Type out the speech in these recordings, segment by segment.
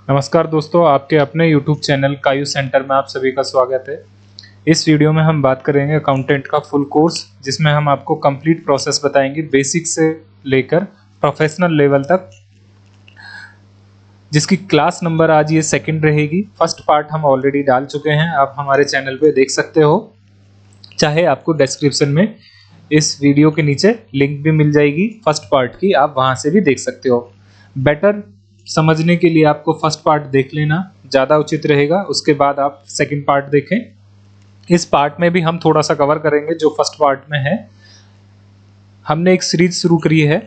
नमस्कार दोस्तों, आपके अपने YouTube चैनल कायू सेंटर में आप सभी का स्वागत है। इस वीडियो में हम बात करेंगे अकाउंटेंट का फुल कोर्स, जिसमें हम आपको कंप्लीट प्रोसेस बताएंगे बेसिक से लेकर प्रोफेशनल लेवल तक, जिसकी क्लास नंबर आज ये सेकंड रहेगी। फर्स्ट पार्ट हम ऑलरेडी डाल चुके हैं, आप हमारे चैनल पे देख सकते हो। चाहे आपको डिस्क्रिप्शन में इस वीडियो के नीचे लिंक भी मिल जाएगी फर्स्ट पार्ट की, आप वहाँ से भी देख सकते हो। बेटर समझने के लिए आपको फर्स्ट पार्ट देख लेना ज़्यादा उचित रहेगा, उसके बाद आप सेकंड पार्ट देखें। इस पार्ट में भी हम थोड़ा सा कवर करेंगे जो फर्स्ट पार्ट में है। हमने एक सीरीज शुरू करी है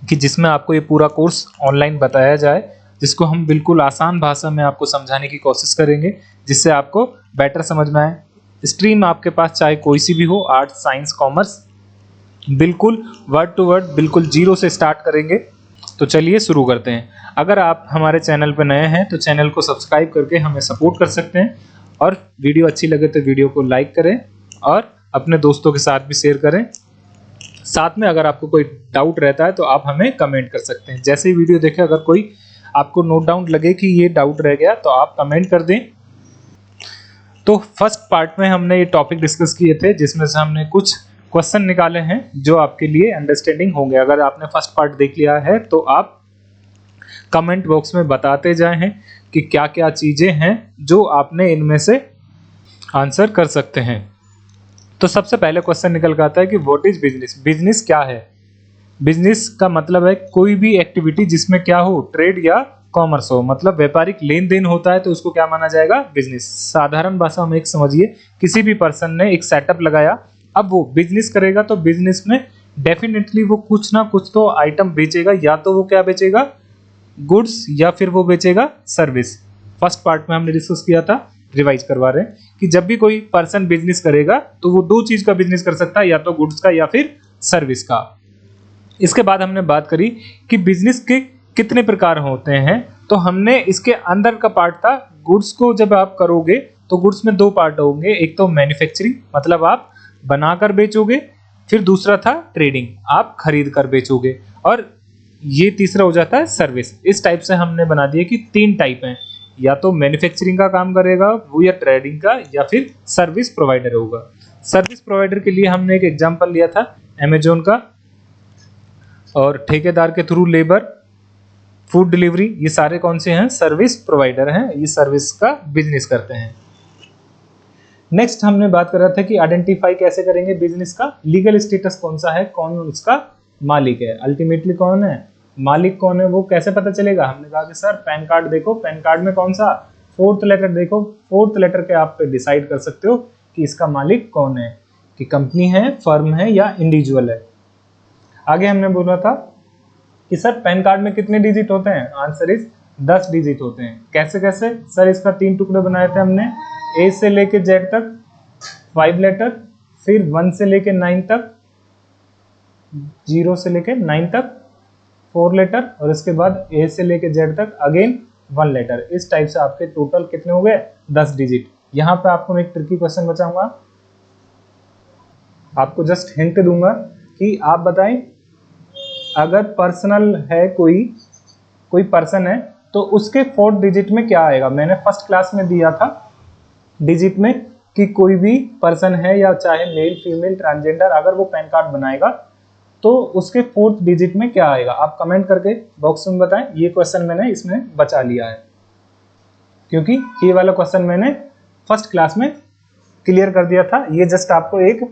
कि जिसमें आपको ये पूरा कोर्स ऑनलाइन बताया जाए, जिसको हम बिल्कुल आसान भाषा में आपको समझाने की कोशिश करेंगे, जिससे आपको बेटर समझ में आए। स्ट्रीम आपके पास चाहे कोई सी भी हो, आर्ट्स, साइंस, कॉमर्स, बिल्कुल वर्ड टू वर्ड, बिल्कुल जीरो से स्टार्ट करेंगे। तो चलिए शुरू करते हैं। अगर आप हमारे चैनल पर नए हैं तो चैनल को सब्सक्राइब करके हमें सपोर्ट कर सकते हैं, और वीडियो अच्छी लगे तो वीडियो को लाइक करें और अपने दोस्तों के साथ भी शेयर करें। साथ में अगर आपको कोई डाउट रहता है तो आप हमें कमेंट कर सकते हैं। जैसे ही वीडियो देखें, अगर कोई आपको नोट डाउन लगे कि ये डाउट रह गया तो आप कमेंट कर दें। तो फर्स्ट पार्ट में हमने ये टॉपिक डिस्कस किए थे, जिसमें से हमने कुछ क्वेश्चन निकाले हैं जो आपके लिए अंडरस्टैंडिंग होंगे। अगर आपने फर्स्ट पार्ट देख लिया है तो आप कमेंट बॉक्स में बताते जाएं हैं कि क्या क्या चीजें हैं जो आपने इनमें से आंसर कर सकते हैं। तो सबसे पहले क्वेश्चन निकल के आता है कि व्हाट इज बिजनेस। बिजनेस क्या है? बिजनेस का मतलब है कोई भी एक्टिविटी जिसमें क्या हो, ट्रेड या कॉमर्स हो, मतलब व्यापारिक लेन देन होता है, तो उसको क्या माना जाएगा? बिजनेस। साधारण भाषा में एक समझिए, किसी भी पर्सन ने एक सेटअप लगाया, अब वो बिजनेस करेगा तो बिजनेस में डेफिनेटली वो कुछ ना कुछ तो आइटम बेचेगा। या तो वो क्या बेचेगा? गुड्स, या फिर वो बेचेगा सर्विस। फर्स्ट पार्ट में हमने डिस्कस किया था, रिवाइज करवा रहे हैं कि जब भी कोई पर्सन बिजनेस करेगा तो वो दो चीज का बिजनेस कर सकता है, या तो गुड्स का या फिर सर्विस का। इसके बाद हमने बात करी कि बिजनेस के कितने प्रकार होते हैं। तो हमने इसके अंदर का पार्ट था, गुड्स को जब आप करोगे तो गुड्स में दो पार्ट होंगे, एक तो मैन्युफैक्चरिंग, मतलब आप बनाकर बेचोगे, फिर दूसरा था ट्रेडिंग, आप खरीद कर बेचोगे, और ये तीसरा हो जाता है सर्विस। इस टाइप से हमने बना दिया कि तीन टाइप हैं, या तो मैन्युफैक्चरिंग का काम करेगा वो, या ट्रेडिंग का, या फिर सर्विस प्रोवाइडर होगा। सर्विस प्रोवाइडर के लिए हमने एक एग्जांपल लिया था अमेजोन का, और ठेकेदार के थ्रू लेबर, फूड डिलीवरी, ये सारे कौन से हैं? सर्विस प्रोवाइडर हैं, ये सर्विस का बिजनेस करते हैं। नेक्स्ट हमने बात कर रहा था कि आइडेंटिफाई कैसे करेंगे बिजनेस का, लीगल स्टेटस कौन सा है, कौन इसका मालिक है, अल्टीमेटली कौन है मालिक, कौन है वो कैसे पता चलेगा? हमने कहा कि सर पैन कार्ड देखो, पैन कार्ड में कौन सा फोर्थ लेटर देखो, फोर्थ लेटर के आप डिसाइड कर सकते हो कि इसका मालिक कौन है, कि कंपनी है, फर्म है, या इंडिविजुअल है। आगे हमने बोला था कि सर पैन कार्ड में कितने डिजिट होते हैं? आंसर इज 10 डिजिट होते हैं। कैसे कैसे? सर इसका 3 टुकड़े बनाए थे हमने, ए से लेके जेड तक 5 लेटर, फिर 1 से लेके 9 तक, 0 से लेके 9 तक 4 लेटर, और इसके बाद ए से लेके जेड तक अगेन 1 लेटर। इस टाइप से आपके टोटल कितने हो गए? 10 डिजिट। यहाँ पे आपको मैं एक ट्रिकी क्वेश्चन बचाऊंगा, आपको जस्ट हिंट दूंगा कि आप बताएं, अगर पर्सनल है, कोई पर्सन है, तो उसके 4th डिजिट में क्या आएगा? मैंने फर्स्ट क्लास में दिया था डिजिट में कि कोई भी पर्सन है, या चाहे मेल, फीमेल, ट्रांसजेंडर, अगर वो पैन कार्ड बनाएगा तो उसके 4th डिजिट में क्या आएगा? आप कमेंट करके बॉक्स में बताएं। ये क्वेश्चन मैंने इसमें बचा लिया है, क्योंकि ये वाला क्वेश्चन मैंने फर्स्ट क्लास में क्लियर कर दिया था। ये जस्ट आपको एक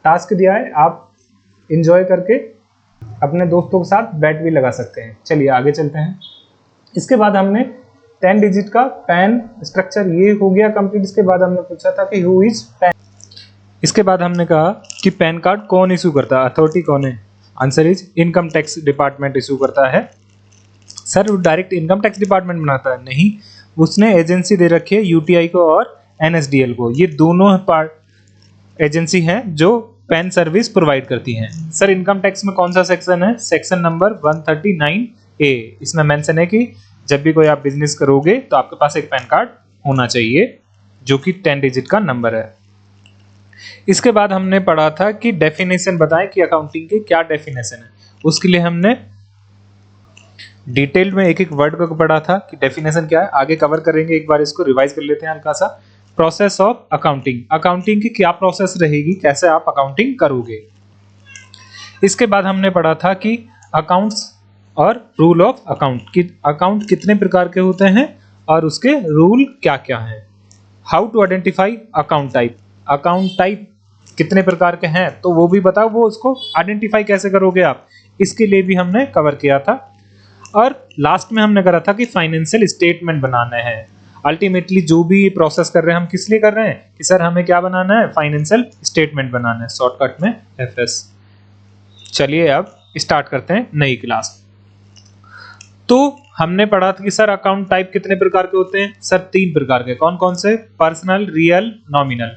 टास्क दिया है, आप इंजॉय करके अपने दोस्तों के साथ बैट भी लगा सकते हैं। चलिए आगे चलते हैं। इसके बाद हमने 10 डिजिट का पैन स्ट्रक्चर ये हो गया कंप्लीट। इसके बाद हमने पूछा था कि हु इज पैन। इसके बाद हमने कहा कि पैन कार्ड कौन इशू करता है, अथॉरिटी कौन है? Answer is income tax department issue करता है। सर वो डायरेक्ट इनकम टैक्स डिपार्टमेंट बनाता है? नहीं, उसने एजेंसी दे रखी है यूटीआई को और एनएसडीएल को, ये दोनों पार्ट एजेंसी हैं जो पैन सर्विस प्रोवाइड करती हैं। सर इनकम टैक्स में कौन सा सेक्शन है? Section number 139A। इसमें मेंशन है कि जब भी कोई आप बिजनेस करोगे तो आपके पास एक पैन कार्ड होना चाहिए, जो कि 10 डिजिट का नंबर है। इसके बाद हमने पढ़ा था कि डेफिनेशन बताएं कि अकाउंटिंग की क्या डेफिनेशन है। उसके लिए हमने डिटेल में एक एक वर्ड को पढ़ा था कि डेफिनेशन क्या है, आगे कवर करेंगे, एक बार इसको रिवाइज कर लेते हैं हल्का सा। प्रोसेस ऑफ अकाउंटिंग, अकाउंटिंग की क्या प्रोसेस रहेगी, कैसे आप अकाउंटिंग करोगे। इसके बाद हमने पढ़ा था कि अकाउंट्स और रूल ऑफ अकाउंट की, अकाउंट कितने प्रकार के होते हैं और उसके रूल क्या क्या हैं। How to identify account type, account type कितने प्रकार के हैं तो वो भी बताओ, वो उसको आइडेंटिफाई कैसे करोगे आप, इसके लिए भी हमने कवर किया था। और लास्ट में हमने करा था कि फाइनेंशियल स्टेटमेंट बनाना है। अल्टीमेटली जो भी प्रोसेस कर रहे हैं हम किस लिए कर रहे हैं कि सर हमें क्या बनाना है, फाइनेंशियल स्टेटमेंट बनाना है, शॉर्टकट में एफएस। चलिए अब स्टार्ट करते हैं नई क्लास। तो हमने पढ़ा था कि सर अकाउंट टाइप कितने प्रकार के होते हैं, सर 3 प्रकार के। कौन कौन से, personal, real, nominal.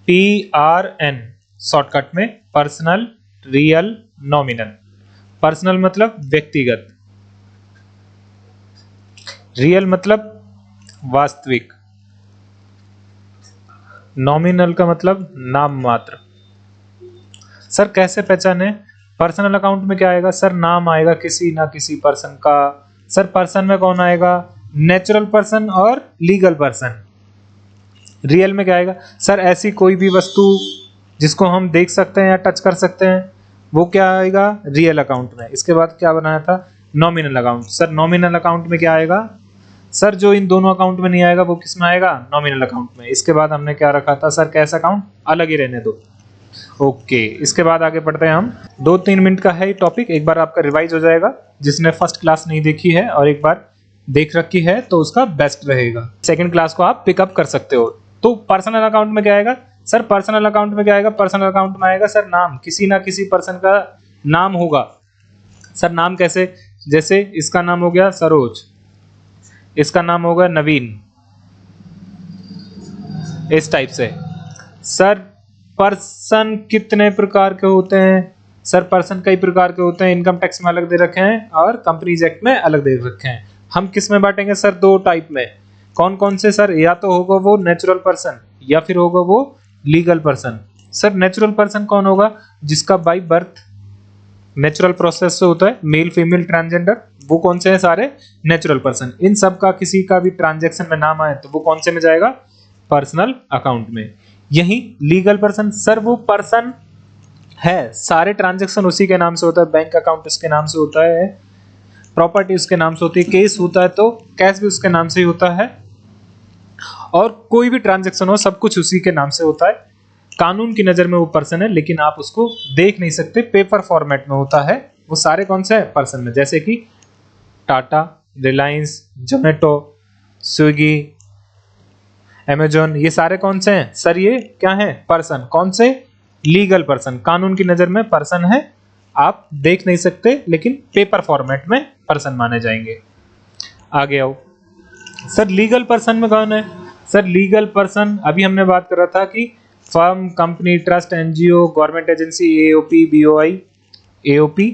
PRN shortcut में, पर्सनल, रियल, नॉमिनल। पर्सनल मतलब व्यक्तिगत, रियल मतलब वास्तविक, नॉमिनल का मतलब नाम मात्र। सर कैसे पहचाने, पर्सनल अकाउंट में क्या आएगा, सर नाम आएगा किसी ना किसी पर्सन का। सर पर्सन में कौन आएगा, नेचुरल पर्सन और लीगल पर्सन। रियल में क्या आएगा, सर ऐसी कोई भी वस्तु जिसको हम देख सकते हैं या टच कर सकते हैं, वो क्या आएगा, रियल अकाउंट में। इसके बाद क्या बनाया था, nominal account. Sir nominal account में क्या आएगा, सर जो इन दोनों अकाउंट में नहीं आएगा वो किस में आएगा, नॉमिनल अकाउंट में। इसके बाद हमने क्या रखा था, सर कैश अकाउंट अलग ही रहने दो। ओके, इसके बाद आगे पढ़ते हैं हम। 2-3 मिनट का है ये टॉपिक, एक बार आपका रिवाइज हो जाएगा। जिसने फर्स्ट क्लास नहीं देखी है और एक बार देख रखी है तो उसका बेस्ट रहेगा, सेकंड क्लास को आप पिकअप कर सकते हो। तो पर्सनल अकाउंट में क्या आएगा, सर पर्सनल अकाउंट में क्या आएगा, पर्सनल अकाउंट में आएगा सर नाम, किसी ना किसी पर्सन का नाम होगा। सर नाम कैसे, जैसे इसका नाम हो गया सरोज, इसका नाम होगा नवीन, इस टाइप से। सर पर्सन कितने प्रकार के होते हैं, सर पर्सन कई प्रकार के होते हैं, इनकम टैक्स में अलग दे रखे हैं और कंपनीज एक्ट में अलग दे रखे हैं। हम किस में बांटेंगे, सर 2 टाइप में। कौन कौन से, सर या तो होगा वो नेचुरल पर्सन या फिर होगा वो legal person. Sir natural person कौन होगा, जिसका बाई बर्थ नेचुरल प्रोसेस से होता है, मेल फीमेल ट्रांसजेंडर, वो कौन से हैं, सारे नेचुरल पर्सन। इन सब का किसी का भी ट्रांजैक्शन में नाम आए तो वो कौन से में जाएगा, पर्सनल अकाउंट में। यही लीगल पर्सन, सर वो पर्सन है, सारे ट्रांजैक्शन उसी के नाम से होता है, बैंक अकाउंट उसके नाम से होता है, प्रॉपर्टी उसके नाम से होती है, केस होता है तो कैश भी उसके नाम से ही होता है, और कोई भी ट्रांजैक्शन हो सब कुछ उसी के नाम से होता है। कानून की नजर में वो पर्सन है लेकिन आप उसको देख नहीं सकते, पेपर फॉर्मेट में होता है। वो सारे कौन से हैं, पर्सन में, जैसे कि टाटा, रिलायंस, जोमेटो, स्विगी, अमेजोन, ये सारे कौन से हैं, सर ये क्या है, पर्सन। कौन से, लीगल पर्सन, कानून की नजर में पर्सन है, आप देख नहीं सकते लेकिन पेपर फॉर्मेट में पर्सन माने जाएंगे। आगे आओ, सर लीगल पर्सन में कौन है, सर लीगल पर्सन अभी हमने बात कर रहा था कि firm, company, trust, NGO, government agency, AOP, BOI, AOP,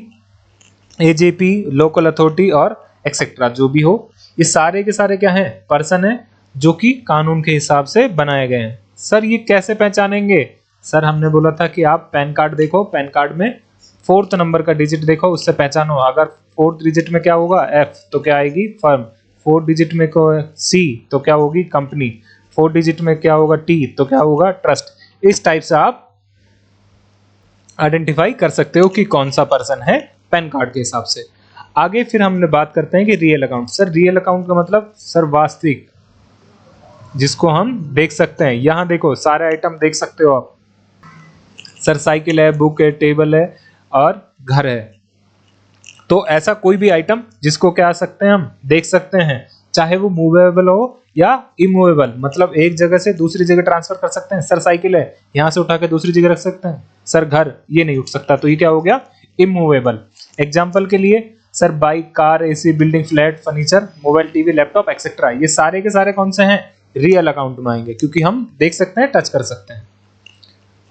AJP, local authority और एक्सेट्रा, जो भी हो, ये सारे के सारे क्या हैं, पर्सन है जो कि कानून के हिसाब से बनाए गए हैं। सर ये कैसे पहचानेंगे, सर हमने बोला था कि आप पैन कार्ड देखो, पैन कार्ड में 4th नंबर का डिजिट देखो, उससे पहचानो। अगर 4th डिजिट में क्या होगा, एफ, तो क्या आएगी, फर्म। 4th डिजिट में सी तो क्या होगी, कंपनी। 4th डिजिट में क्या होगा, टी तो क्या होगा, ट्रस्ट। इस टाइप से आप आइडेंटिफाई कर सकते हो कि कौन सा पर्सन है पैन कार्ड के हिसाब से। आगे फिर हमने बात करते हैं कि real account. Sir real account का मतलब, सर वास्तविक, जिसको हम देख सकते हैं। यहां देखो सारे आइटम देख सकते हो आप, सर साइकिल है, बुक है, टेबल है और घर है। तो ऐसा कोई भी आइटम जिसको क्या सकते हैं, हम देख सकते हैं, चाहे वो मूवेबल हो या इमूवेबल, मतलब एक जगह से दूसरी जगह ट्रांसफर कर सकते हैं। सर साइकिल है, यहां से उठा के दूसरी जगह रख सकते हैं। सर घर, ये नहीं उठ सकता, तो ये क्या हो गया, इमूवेबल। एग्जाम्पल के लिए, sir bike, car, AC, building, flat, furniture, mobile, TV, laptop, etcetera, ये सारे के सारे कौन से हैं, रियल अकाउंट में आएंगे, क्योंकि हम देख सकते हैं, टच कर सकते हैं।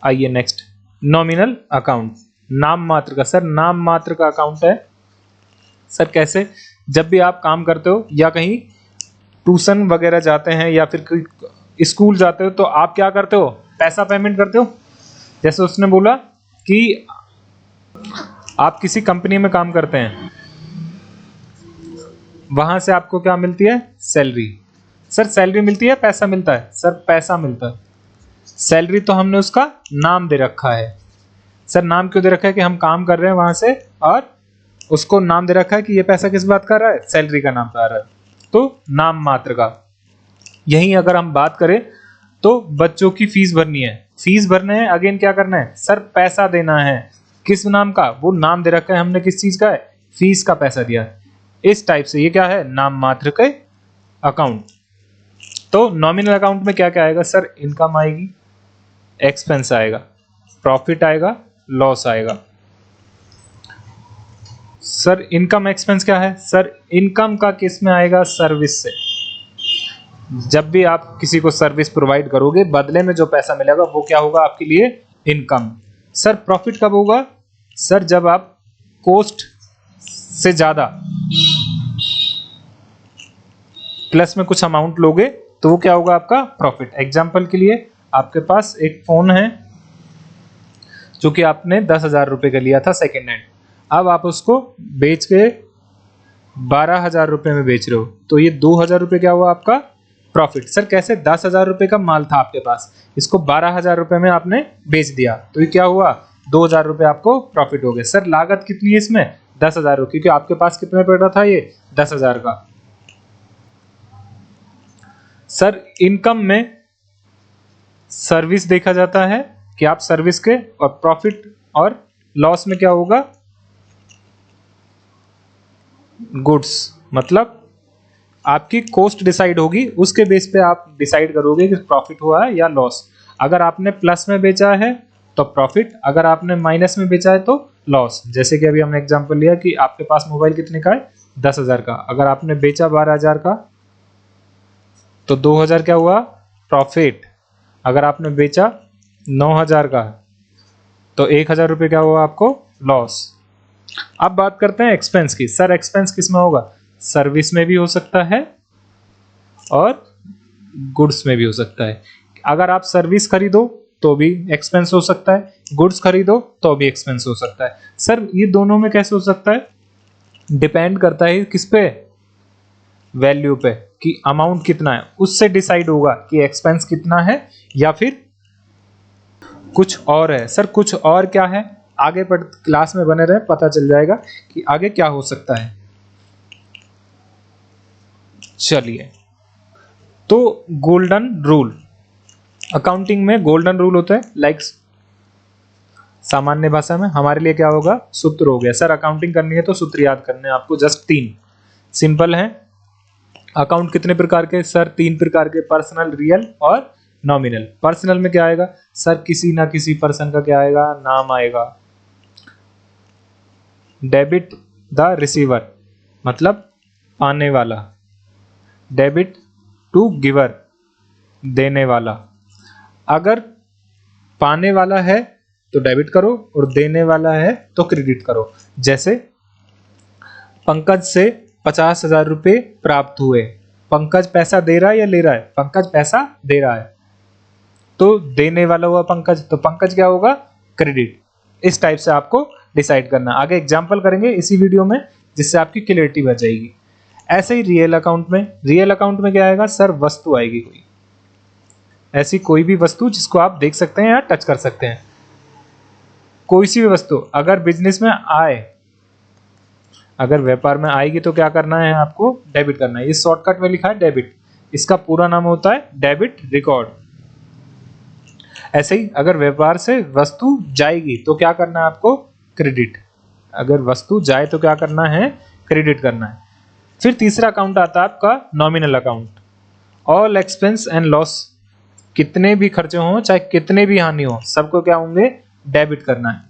आइए नेक्स्ट, नॉमिनल अकाउंट, नाम मात्र का। सर नाम मात्र का अकाउंट है। सर कैसे, जब भी आप काम करते हो या कहीं ट्यूशन वगैरह जाते हैं या फिर कोई स्कूल जाते हो तो आप क्या करते हो, पैसा पेमेंट करते हो। जैसे उसने बोला कि आप किसी कंपनी में काम करते हैं वहां से आपको क्या मिलती है? सैलरी। सर सैलरी मिलती है, पैसा मिलता है? सर पैसा मिलता है। सैलरी तो हमने उसका नाम दे रखा है। सर नाम क्यों दे रखा है? कि हम काम कर रहे हैं वहां से, और उसको नाम दे रखा है कि ये पैसा किस बात का आ रहा है? सैलरी का नाम आ रहा है, तो नाम मात्र का। यही अगर हम बात करें तो बच्चों की फीस भरनी है, फीस भरने है, अगेन क्या करना है? सर पैसा देना है। किस नाम का? वो नाम दे रखा है हमने, किस चीज का है? फीस का पैसा दिया। इस टाइप से ये क्या है? नाम मात्र के अकाउंट। तो नॉमिनल अकाउंट में क्या क्या आएगा? सर इनकम आएगी, एक्सपेंस आएगा, प्रॉफिट आएगा, लॉस आएगा। सर इनकम एक्सपेंस क्या है? सर इनकम का किस में आएगा? सर्विस से। जब भी आप किसी को सर्विस प्रोवाइड करोगे, बदले में जो पैसा मिलेगा वो क्या होगा आपके लिए? इनकम। सर प्रॉफिट कब होगा? सर जब आप कॉस्ट से ज्यादा प्लस में कुछ अमाउंट लोगे तो वो क्या होगा? आपका प्रॉफिट। एग्जाम्पल के लिए आपके पास एक फोन है जो कि आपने 10,000 रुपए का लिया था सेकेंड हैंड, अब आप उसको बेच के 12,000 रुपए में बेच रहे हो, तो ये 2,000 रुपए क्या हुआ आपका? प्रॉफिट। सर कैसे? 10,000 रुपए का माल था आपके पास, इसको 12,000 रुपए में आपने बेच दिया, तो ये क्या हुआ? 2,000 रुपए आपको प्रॉफिट हो गए। सर लागत कितनी है इसमें? 10,000 रुपए, क्योंकि आपके पास कितने पड़ रहा था? ये 10,000 का। सर इनकम में सर्विस देखा जाता है कि आप सर्विस के, और प्रॉफिट और लॉस में क्या होगा? गुड्स। मतलब आपकी कॉस्ट डिसाइड होगी, उसके बेस पे आप डिसाइड करोगे कि प्रॉफिट हुआ है या लॉस। अगर आपने प्लस में बेचा है तो प्रॉफिट, अगर आपने माइनस में बेचा है तो लॉस। जैसे कि अभी हमने एग्जांपल लिया कि आपके पास मोबाइल कितने का है? 10,000 का, अगर आपने बेचा 12,000 का तो 2,000 क्या हुआ? प्रॉफिट। अगर आपने बेचा 9,000 का तो 1,000 रुपये क्या हुआ आपको? लॉस। अब बात करते हैं एक्सपेंस की। सर एक्सपेंस किस में होगा? सर्विस में भी हो सकता है और गुड्स में भी हो सकता है। अगर आप सर्विस खरीदो तो भी एक्सपेंस हो सकता है, गुड्स खरीदो तो भी एक्सपेंस हो सकता है। सर ये दोनों में कैसे हो सकता है? डिपेंड करता है किस पे? वैल्यू पे, कि अमाउंट कितना है, उससे डिसाइड होगा कि एक्सपेंस कितना है या फिर कुछ और है। सर कुछ और क्या है? आगे पढ़ क्लास में बने रहे, पता चल जाएगा कि आगे क्या हो सकता है। चलिए, तो गोल्डन रूल, अकाउंटिंग में गोल्डन रूल होता है, लाइक सामान्य भाषा में हमारे लिए क्या होगा? सूत्र हो गया। सर अकाउंटिंग करनी है तो सूत्र याद करने हैं आपको, जस्ट 3 सिंपल है। अकाउंट कितने प्रकार के? सर 3 प्रकार के, पर्सनल, रियल और नॉमिनल। पर्सनल में क्या आएगा? सर किसी ना किसी पर्सन का क्या आएगा? नाम आएगा। डेबिट द रिसीवर, मतलब पाने वाला। डेबिट टू गिवर, देने वाला। अगर पाने वाला है तो डेबिट करो और देने वाला है तो क्रेडिट करो। जैसे पंकज से 50,000 रुपये प्राप्त हुए। पंकज पैसा दे रहा है या ले रहा है? पंकज पैसा दे रहा है, तो देने वाला हुआ पंकज, तो पंकज क्या होगा? क्रेडिट। इस टाइप से आपको डिसाइड करना। आगे एग्जाम्पल करेंगे इसी वीडियो में, जिससे आपकी क्लियरिटी बढ़ जाएगी। ऐसे ही रियल अकाउंट में, रियल अकाउंट में क्या आएगा? सर वस्तु आएगी कोई, ऐसी कोई भी वस्तु जिसको आप देख सकते हैं या टच कर सकते हैं। कोई सी भी वस्तु अगर बिजनेस में आए, अगर व्यापार में आएगी तो क्या करना है आपको? डेबिट करना है। इस शॉर्टकट में लिखा है डेबिट, इसका पूरा नाम होता है डेबिट रिकॉर्ड। ऐसे ही अगर व्यापार से वस्तु जाएगी तो क्या करना है आपको? क्रेडिट। अगर वस्तु जाए तो क्या करना है? क्रेडिट करना है। फिर तीसरा अकाउंट आता है आपका nominal account. All expense and loss, कितने भी खर्चे हों चाहे कितने भी हानि हो, सबको क्या होंगे? डेबिट करना है।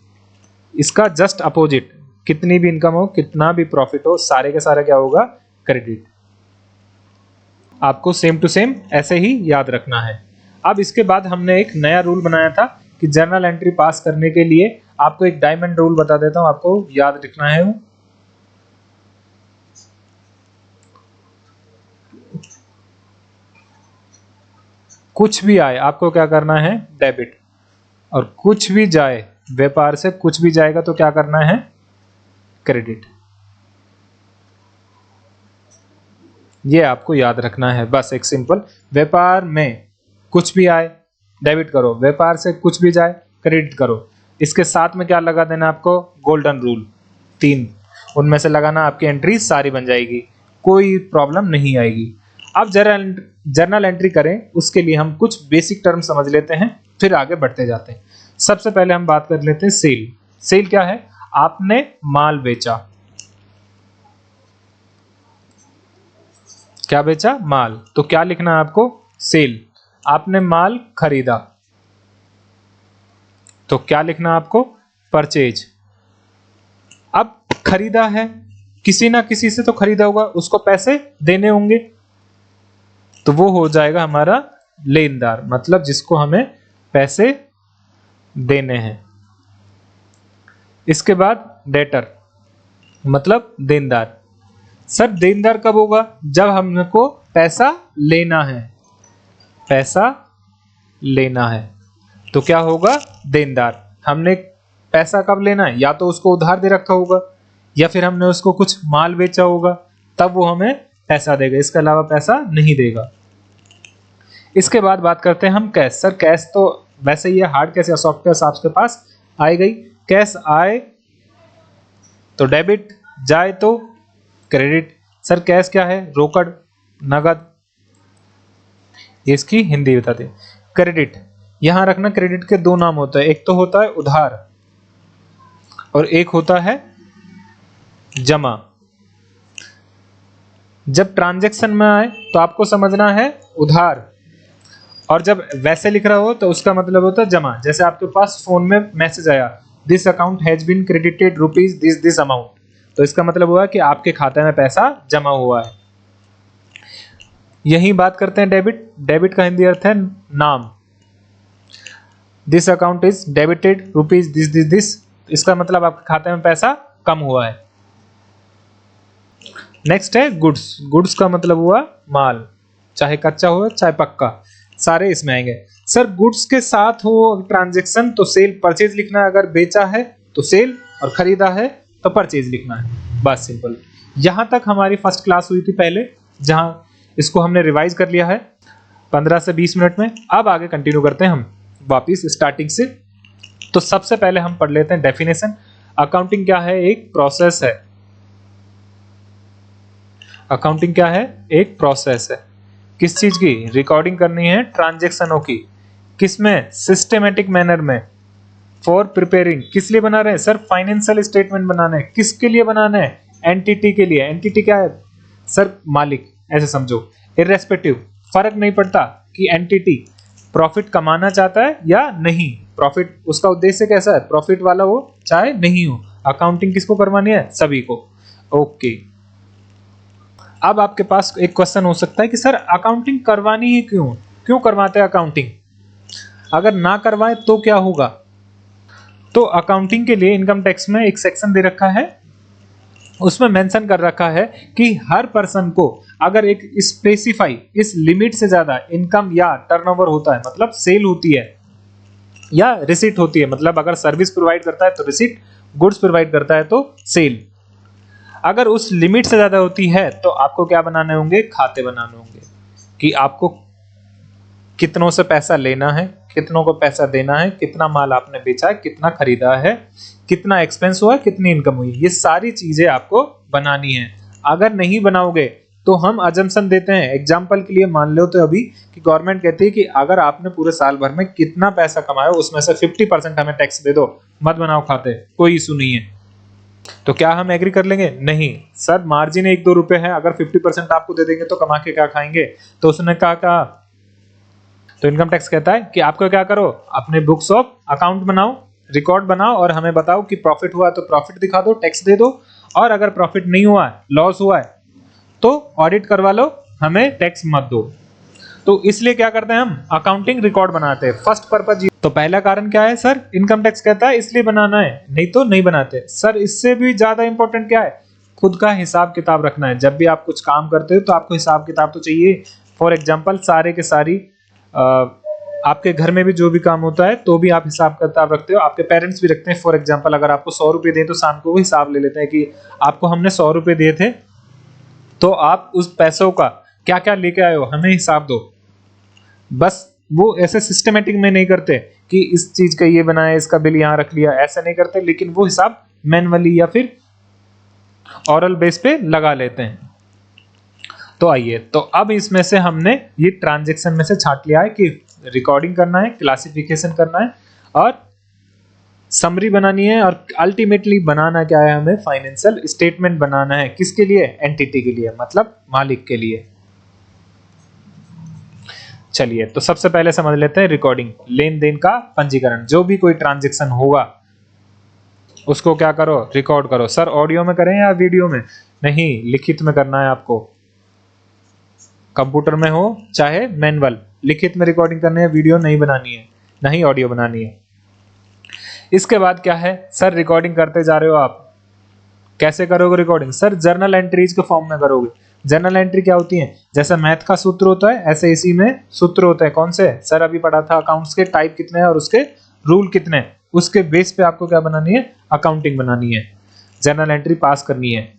इसका जस्ट अपोजिट, कितनी भी इनकम हो, कितना भी प्रॉफिट हो, सारे के सारे क्या होगा? क्रेडिट। आपको सेम टू सेम ऐसे ही याद रखना है। अब इसके बाद हमने एक नया रूल बनाया था कि जर्नल एंट्री पास करने के लिए आपको एक डायमंड रूल बता देता हूं, आपको याद रखना है। वो कुछ भी आए आपको क्या करना है? डेबिट। और कुछ भी जाए, व्यापार से कुछ भी जाएगा तो क्या करना है? क्रेडिट। ये आपको याद रखना है। बस एक सिंपल, व्यापार में कुछ भी आए डेबिट करो, व्यापार से कुछ भी जाए क्रेडिट करो। इसके साथ में क्या लगा देना आपको, गोल्डन रूल 3, उनमें से लगाना, आपकी एंट्री सारी बन जाएगी, कोई प्रॉब्लम नहीं आएगी। अब जर्नल एंट्री करें उसके लिए हम कुछ बेसिक टर्म समझ लेते हैं, फिर आगे बढ़ते जाते हैं। सबसे पहले हम बात कर लेते हैं सेल। सेल क्या है, आपने माल बेचा, क्या बेचा, माल, तो क्या लिखना है आपको, सेल। आपने माल खरीदा तो क्या लिखना है आपको, परचेज। अब खरीदा है, किसी ना किसी से तो खरीदा होगा, उसको पैसे देने होंगे, तो वो हो जाएगा हमारा लेनदार, मतलब जिसको हमें पैसे देने हैं। इसके बाद डेटर, मतलब देनदार। सर देनदार कब होगा, जब हमको पैसा लेना है, पैसा लेना है तो क्या होगा, देनदार। हमने पैसा कब लेना है, या तो उसको उधार दे रखा होगा या फिर हमने उसको कुछ माल बेचा होगा, तब वो हमें पैसा देगा, इसके अलावा पैसा नहीं देगा। इसके बाद बात करते हैं हम कैश। सर कैश तो वैसे ये हार्ड कैश या सॉफ्ट कैश आपके पास आई गई, कैश आए तो डेबिट, जाए तो क्रेडिट। सर कैश क्या है, रोकड़, नगद, ये इसकी हिंदी बताते। क्रेडिट, यहां रखना, क्रेडिट के दो नाम होते हैं, एक तो होता है उधार और एक होता है जमा। जब ट्रांजैक्शन में आए तो आपको समझना है उधार, और जब वैसे लिख रहा हो तो उसका मतलब होता है जमा। जैसे आपके पास फोन में मैसेज आया, this account has been credited rupees this amount, तो इसका मतलब हुआ कि आपके खाते में पैसा जमा हुआ है। यही बात करते हैं डेबिट। डेबिट का हिंदी अर्थ है नाम, this account is debited rupees this, इसका मतलब आपके खाते में पैसा कम हुआ है। नेक्स्ट है गुड्स। गुड्स का मतलब हुआ माल, चाहे कच्चा हो चाहे पक्का, सारे इसमें आएंगे। सर गुड्स के साथ हो ट्रांजैक्शन तो सेल परचेज लिखना है, अगर बेचा है तो सेल और खरीदा है तो परचेज लिखना है, बस सिंपल। यहां तक हमारी फर्स्ट क्लास हुई थी पहले, जहां इसको हमने रिवाइज कर लिया है 15 से 20 मिनट में। अब आगे कंटिन्यू करते हैं हम वापिस स्टार्टिंग से। तो सबसे पहले हम पढ़ लेते हैं डेफिनेशन। अकाउंटिंग क्या है, एक प्रोसेस है। अकाउंटिंग क्या है, एक प्रोसेस है। किस चीज की, रिकॉर्डिंग करनी है ट्रांजैक्शनों की, किसमें, सिस्टेमेटिक मैनर में। फॉर प्रिपेयरिंग, किस लिए बना रहे हैं सर, फाइनेंशियल स्टेटमेंट बनाने हैं। किसके लिए बनाना है, एंटिटी के लिए। एंटिटी क्या है सर, मालिक, ऐसे समझो। इररेस्पेक्टिव, फर्क नहीं पड़ता कि एंटिटी प्रॉफिट कमाना चाहता है या नहीं, प्रॉफिट उसका उद्देश्य कैसा है, प्रॉफिट वाला हो चाहे नहीं हो, अकाउंटिंग किसको करवानी है, सभी को। ओके, अब आपके पास एक क्वेश्चन हो सकता है कि सर अकाउंटिंग करवानी है क्यों, क्यों करवाते हैं अकाउंटिंग, अगर ना करवाए तो क्या होगा। तो अकाउंटिंग के लिए इनकम टैक्स में एक सेक्शन दे रखा है, उसमें मेंशन कर रखा है कि हर पर्सन को अगर एक स्पेसिफाई इस लिमिट से ज्यादा इनकम या टर्नओवर होता है, मतलब सेल होती है या रिसीट होती है, मतलब अगर सर्विस प्रोवाइड करता है तो रिसीट, गुड्स प्रोवाइड करता है तो सेल, अगर उस लिमिट से ज्यादा होती है तो आपको क्या बनाने होंगे, खाते बनाने होंगे कि आपको कितनों से पैसा लेना है, कितनों को पैसा देना है, कितना माल आपने बेचा है, कितना खरीदा है, कितना एक्सपेंस हुआ, कितनी इनकम हुई, ये सारी चीजें आपको बनानी है। अगर नहीं बनाओगे तो हम अजम्पशन देते हैं, एग्जांपल के लिए मान लो तो अभी कि गवर्नमेंट कहती है कि अगर आपने पूरे साल भर में कितना पैसा कमाया उसमें से 50% हमें टैक्स दे दो, मत बनाओ खाते, कोई इशू नहीं है। तो क्या हम एग्री कर लेंगे, नहीं सर मार्जिन 1-2 रुपए है, अगर 50% आपको दे देंगे तो कमा के क्या खाएंगे। तो उसने कहा तो इनकम टैक्स कहता है कि आपको क्या करो, अपने बुक्स ऑफ अकाउंट बनाओ, रिकॉर्ड बनाओ और हमें बताओ कि प्रॉफिट हुआ तो प्रॉफिट दिखा दो, टैक्स दे दो, और अगर प्रॉफिट नहीं हुआ है, लॉस हुआ है तो ऑडिट करवा लो, हमें टैक्स मत दो। तो इसलिए क्या करते हैं हम, अकाउंटिंग रिकॉर्ड बनाते हैं, फर्स्ट पर्पज। तो पहला कारण क्या है सर, इनकम टैक्स कहता है इसलिए बनाना है, नहीं तो नहीं बनाते। सर इससे भी ज्यादा इंपॉर्टेंट क्या है, खुद का हिसाब किताब रखना है। जब भी आप कुछ काम करते हो तो आपको हिसाब किताब तो चाहिए। फॉर एग्जाम्पल सारे के सारी आपके घर में भी जो भी काम होता है तो भी आप हिसाब किताब रखते हो, आपके पेरेंट्स भी रखते हैं। फॉर एग्जाम्पल अगर आपको 100 रुपए दें तो शाम को वो हिसाब ले लेते हैं कि आपको हमने 100 रुपए दिए थे तो आप उस पैसों का क्या क्या लेके आए हो हमें हिसाब दो। बस वो ऐसे सिस्टमेटिक में नहीं करते कि इस चीज का ये बनाया, इसका बिल यहाँ रख लिया, ऐसा नहीं करते, लेकिन वो हिसाब मैनुअली या फिर ऑरल बेस पे लगा लेते हैं। तो आइए, तो अब इसमें से हमने ये ट्रांजैक्शन में से छांट लिया है कि रिकॉर्डिंग करना है, क्लासिफिकेशन करना है और समरी बनानी है, और अल्टीमेटली बनाना क्या है, हमें फाइनेंशियल स्टेटमेंट बनाना है। किसके लिए? एंटिटी के लिए, मतलब मालिक के लिए। चलिए, तो सबसे पहले समझ लेते हैं रिकॉर्डिंग, लेन देन का पंजीकरण। जो भी कोई ट्रांजैक्शन होगा उसको क्या करो? रिकॉर्ड करो। सर ऑडियो में करें या वीडियो में? नहीं, लिखित में करना है आपको, कंप्यूटर में हो चाहे मैनुअल, लिखित में रिकॉर्डिंग करनी है, वीडियो नहीं बनानी है, नहीं ऑडियो बनानी है। इसके बाद क्या है? सर रिकॉर्डिंग करते जा रहे हो आप, कैसे करोगे रिकॉर्डिंग? सर जर्नल एंट्रीज के फॉर्म में करोगे। जर्नल एंट्री क्या होती है? जैसे मैथ का सूत्र होता है ऐसे इसी में सूत्र होते हैं। कौन से? सर अभी पढ़ा था, अकाउंट्स के टाइप कितने हैं और उसके रूल कितने हैं, उसके बेस पे आपको क्या बनानी है? अकाउंटिंग बनानी है, जर्नल एंट्री पास करनी है।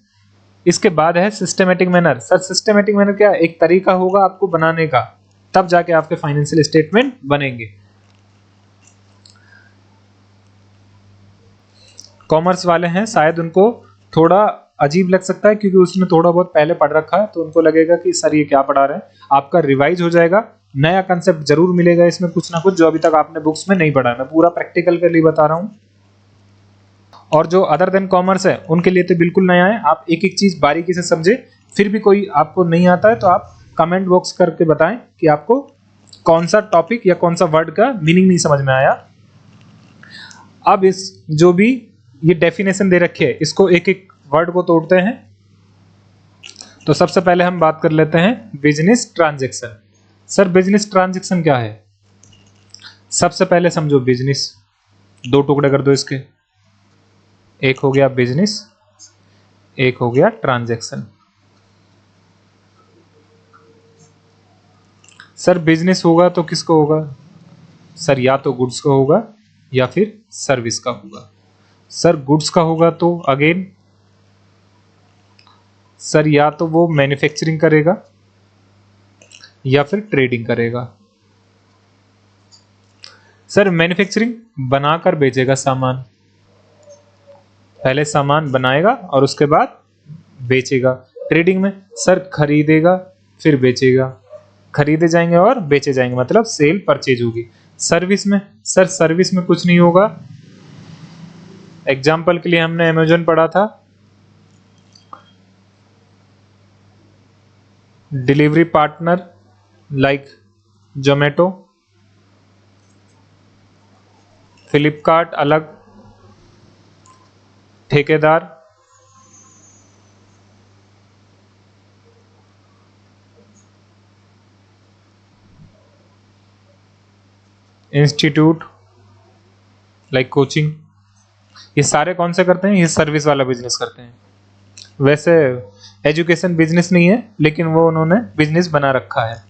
इसके बाद है systematic manner. Sir systematic manner क्या? एक तरीका होगा आपको बनाने का, तब जाके आपके फाइनेंशियल स्टेटमेंट बनेंगे। कॉमर्स वाले हैं, शायद उनको थोड़ा अजीब लग सकता है क्योंकि उसने थोड़ा बहुत पहले पढ़ रखा है, तो उनको लगेगा कि सर ये क्या पढ़ा रहे हैं। आपका रिवाइज हो जाएगा, नया कंसेप्ट जरूर मिलेगा इसमें, कुछ ना कुछ जो अभी तक आपने बुक्स में नहीं पढ़ा है। मैं पूरा प्रैक्टिकल के लिए बता रहा हूँ। और जो अदर देन कॉमर्स है उनके लिए तो बिल्कुल नया है। आप एक एक चीज बारीकी से समझे। फिर भी कोई आपको नहीं आता है तो आप कमेंट बॉक्स करके बताएं कि आपको कौन सा टॉपिक या कौन सा वर्ड का मीनिंग नहीं समझ में आया। अब इस जो भी ये डेफिनेशन दे रखी है, इसको एक एक वर्ड को तोड़ते हैं। तो सबसे पहले हम बात कर लेते हैं business transaction. Sir business transaction क्या है? सबसे पहले समझो बिजनेस, दो टुकड़े कर दो इसके, एक हो गया बिजनेस, एक हो गया ट्रांजैक्शन। सर बिजनेस होगा तो किसको होगा? सर या तो गुड्स का होगा या फिर सर्विस का होगा। सर गुड्स का होगा तो अगेन सर या तो वो मैन्युफैक्चरिंग करेगा या फिर ट्रेडिंग करेगा। सर मैन्युफैक्चरिंग बनाकर बेचेगा सामान, पहले सामान बनाएगा और उसके बाद बेचेगा। ट्रेडिंग में सर खरीदेगा फिर बेचेगा, खरीदे जाएंगे और बेचे जाएंगे, मतलब सेल परचेज होगी। सर्विस में सर सर्विस में कुछ नहीं होगा। एग्जाम्पल के लिए हमने अमेज़न पढ़ा था, delivery partner like Zomato, Flipkart अलग, ठेकेदार, इंस्टीट्यूट लाइक कोचिंग। ये सारे कौन से करते हैं? ये सर्विस वाला बिजनेस करते हैं। वैसे एजुकेशन बिजनेस नहीं है, लेकिन वो उन्होंने बिजनेस बना रखा है,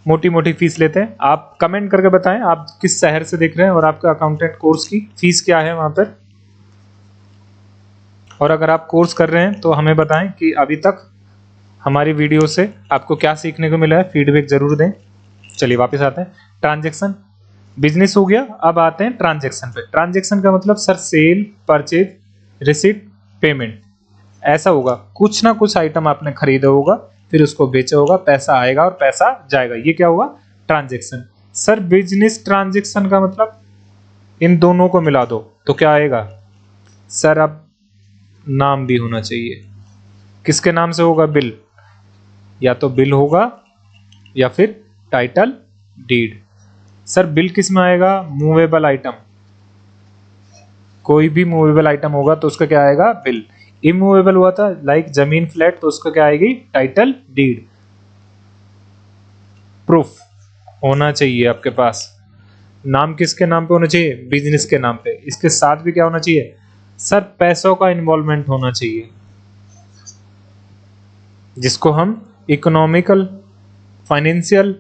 मोटी मोटी फीस लेते हैं। आप कमेंट करके बताएं आप किस शहर से देख रहे हैं और आपका अकाउंटेंट कोर्स की फीस क्या है वहां पर। और अगर आप कोर्स कर रहे हैं तो हमें बताएं कि अभी तक हमारी वीडियो से आपको क्या सीखने को मिला है, फीडबैक जरूर दें। चलिए वापस आते हैं। ट्रांजैक्शन बिजनेस हो गया, अब आते हैं ट्रांजैक्शन पे। ट्रांजैक्शन का मतलब sir sale, purchase, receipt, payment. ऐसा होगा कुछ ना कुछ आइटम आपने खरीदा होगा, फिर उसको बेचा होगा, पैसा आएगा और पैसा जाएगा, ये क्या हुआ? ट्रांजैक्शन। सर बिजनेस ट्रांजैक्शन का मतलब इन दोनों को मिला दो तो क्या आएगा? सर अब नाम भी होना चाहिए। किसके नाम से होगा? बिल, या तो बिल होगा या फिर टाइटल डीड। सर बिल किस में आएगा? मूवेबल आइटम, कोई भी मूवेबल आइटम होगा तो उसका क्या आएगा? बिल। इमूवेबल हुआ था लाइक जमीन फ्लैट, तो उसका क्या आएगी? Title deed. प्रूफ होना चाहिए आपके पास। नाम किसके नाम पे होना चाहिए? बिजनेस के नाम पे। इसके साथ भी क्या होना चाहिए? सर पैसों का इन्वॉल्वमेंट होना चाहिए, जिसको हम इकोनॉमिकल, फाइनेंशियल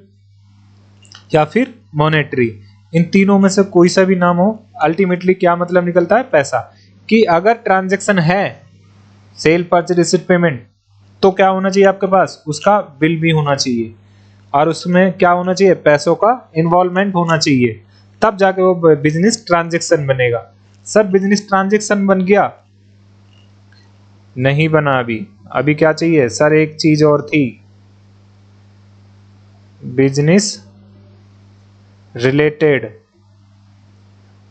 या फिर मॉनेटरी, इन तीनों में से कोई सा भी नाम हो, अल्टीमेटली क्या मतलब निकलता है? पैसा। कि अगर ट्रांजैक्शन है सेल, परचेज, रिसीट, पेमेंट, तो क्या होना चाहिए आपके पास, उसका बिल भी होना चाहिए और उसमें क्या होना चाहिए, पैसों का इन्वॉल्वमेंट होना चाहिए, तब जाके वो बिजनेस ट्रांजैक्शन बनेगा। सर बिजनेस ट्रांजैक्शन बन गया, नहीं बना अभी, अभी क्या चाहिए सर, एक चीज और थी, बिजनेस रिलेटेड।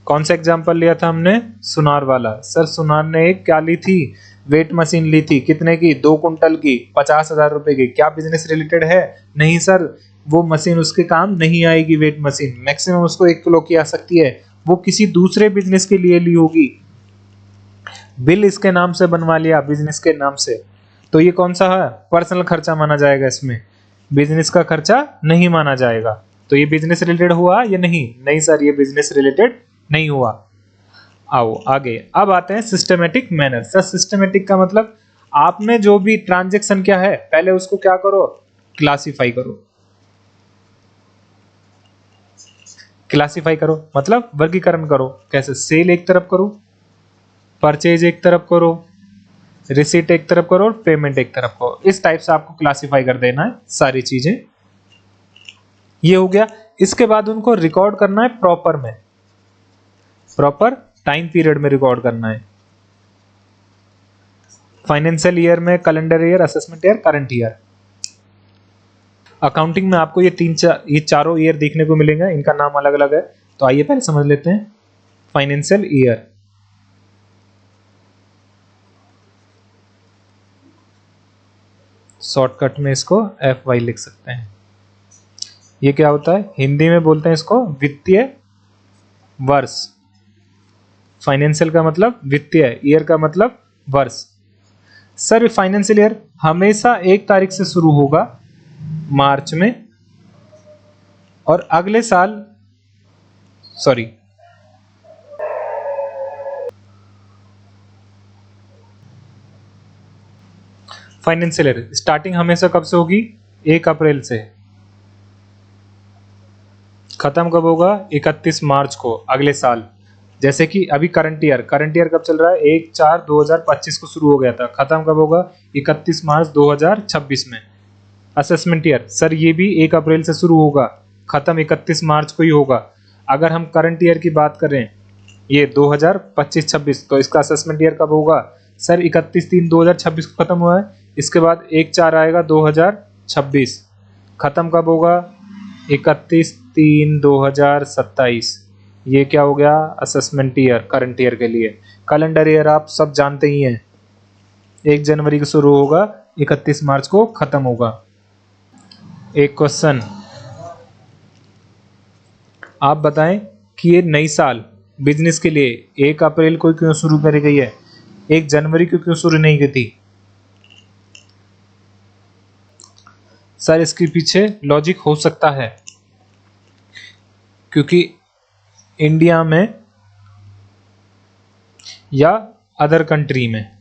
कौन सा एग्जांपल लिया था हमने, सुनार वाला। सर सुनार ने एक क्या ली थी, वेट मशीन ली थी, कितने की, 2 कुंटल की, 50,000 रुपए की। क्या बिजनेस रिलेटेड है, नहीं सर, वो मशीन उसके काम नहीं आएगी, वेट मशीन मैक्सिमम उसको 1 किलो की आ सकती है, वो किसी दूसरे बिजनेस के लिए ली होगी, बिल इसके नाम से बनवा लिया, बिजनेस के नाम से, तो ये कौन सा है, पर्सनल खर्चा माना जाएगा, इसमें बिजनेस का खर्चा नहीं माना जाएगा। तो ये बिजनेस रिलेटेड हुआ या नहीं, नहीं सर ये बिजनेस रिलेटेड नहीं हुआ। आओ आगे, अब आते हैं सिस्टमेटिक मैनर। सर सिस्टमेटिक का मतलब आपने जो भी ट्रांजैक्शन क्या है पहले उसको क्या करो, क्लासिफाई करो। क्लासिफाई करो मतलब वर्गीकरण करो, कैसे, सेल एक तरफ करो, परचेज एक तरफ करो, रिसीट एक तरफ करो और पेमेंट एक तरफ करो, इस टाइप से आपको क्लासिफाई कर देना है सारी चीजें। ये हो गया। इसके बाद उनको रिकॉर्ड करना है प्रॉपर में, प्रॉपर टाइम पीरियड में रिकॉर्ड करना है। फाइनेंशियल ईयर में calendar year, assessment year, current year. Accounting में आपको ये चारों ईयर देखने को मिलेंगे, इनका नाम अलग अलग है, तो आइए पहले समझ लेते हैं। फाइनेंशियल ईयर, शॉर्टकट में इसको FY लिख सकते हैं। ये क्या होता है, हिंदी में बोलते हैं इसको वित्तीय वर्ष। फाइनेंशियल का मतलब वित्तीय, ईयर का मतलब वर्ष। सर फाइनेंशियल ईयर हमेशा 1 तारीख से शुरू होगा मार्च में, और अगले साल फाइनेंशियल ईयर स्टार्टिंग हमेशा कब से होगी, 1 अप्रैल से, खत्म कब होगा, 31 मार्च को अगले साल। जैसे कि अभी करंट ईयर कब चल रहा है, 1/4/2025 को शुरू हो गया था, खत्म कब होगा, 31 मार्च 2026 में। असेसमेंट ईयर सर ये भी 1 अप्रैल से शुरू होगा, खत्म 31 मार्च को ही होगा। अगर हम करंट ईयर की बात करें, ये 2025-26, तो इसका असेसमेंट ईयर कब होगा सर, 31/3/2026 को खत्म हुआ है, इसके बाद 1/4 आएगा 2026, खत्म कब होगा, 31/3/2027। ये क्या हो गया, असेसमेंट ईयर करंट ईयर के लिए। कैलेंडर ईयर आप सब जानते ही हैं, 1 जनवरी को शुरू होगा, 31 मार्च को खत्म होगा। एक क्वेश्चन, आप बताएं कि ये नई साल बिजनेस के लिए 1 अप्रैल को क्यों शुरू करी गई है, 1 जनवरी को क्यों शुरू नहीं की थी। सर इसके पीछे लॉजिक हो सकता है, क्योंकि इंडिया में या अदर कंट्री में,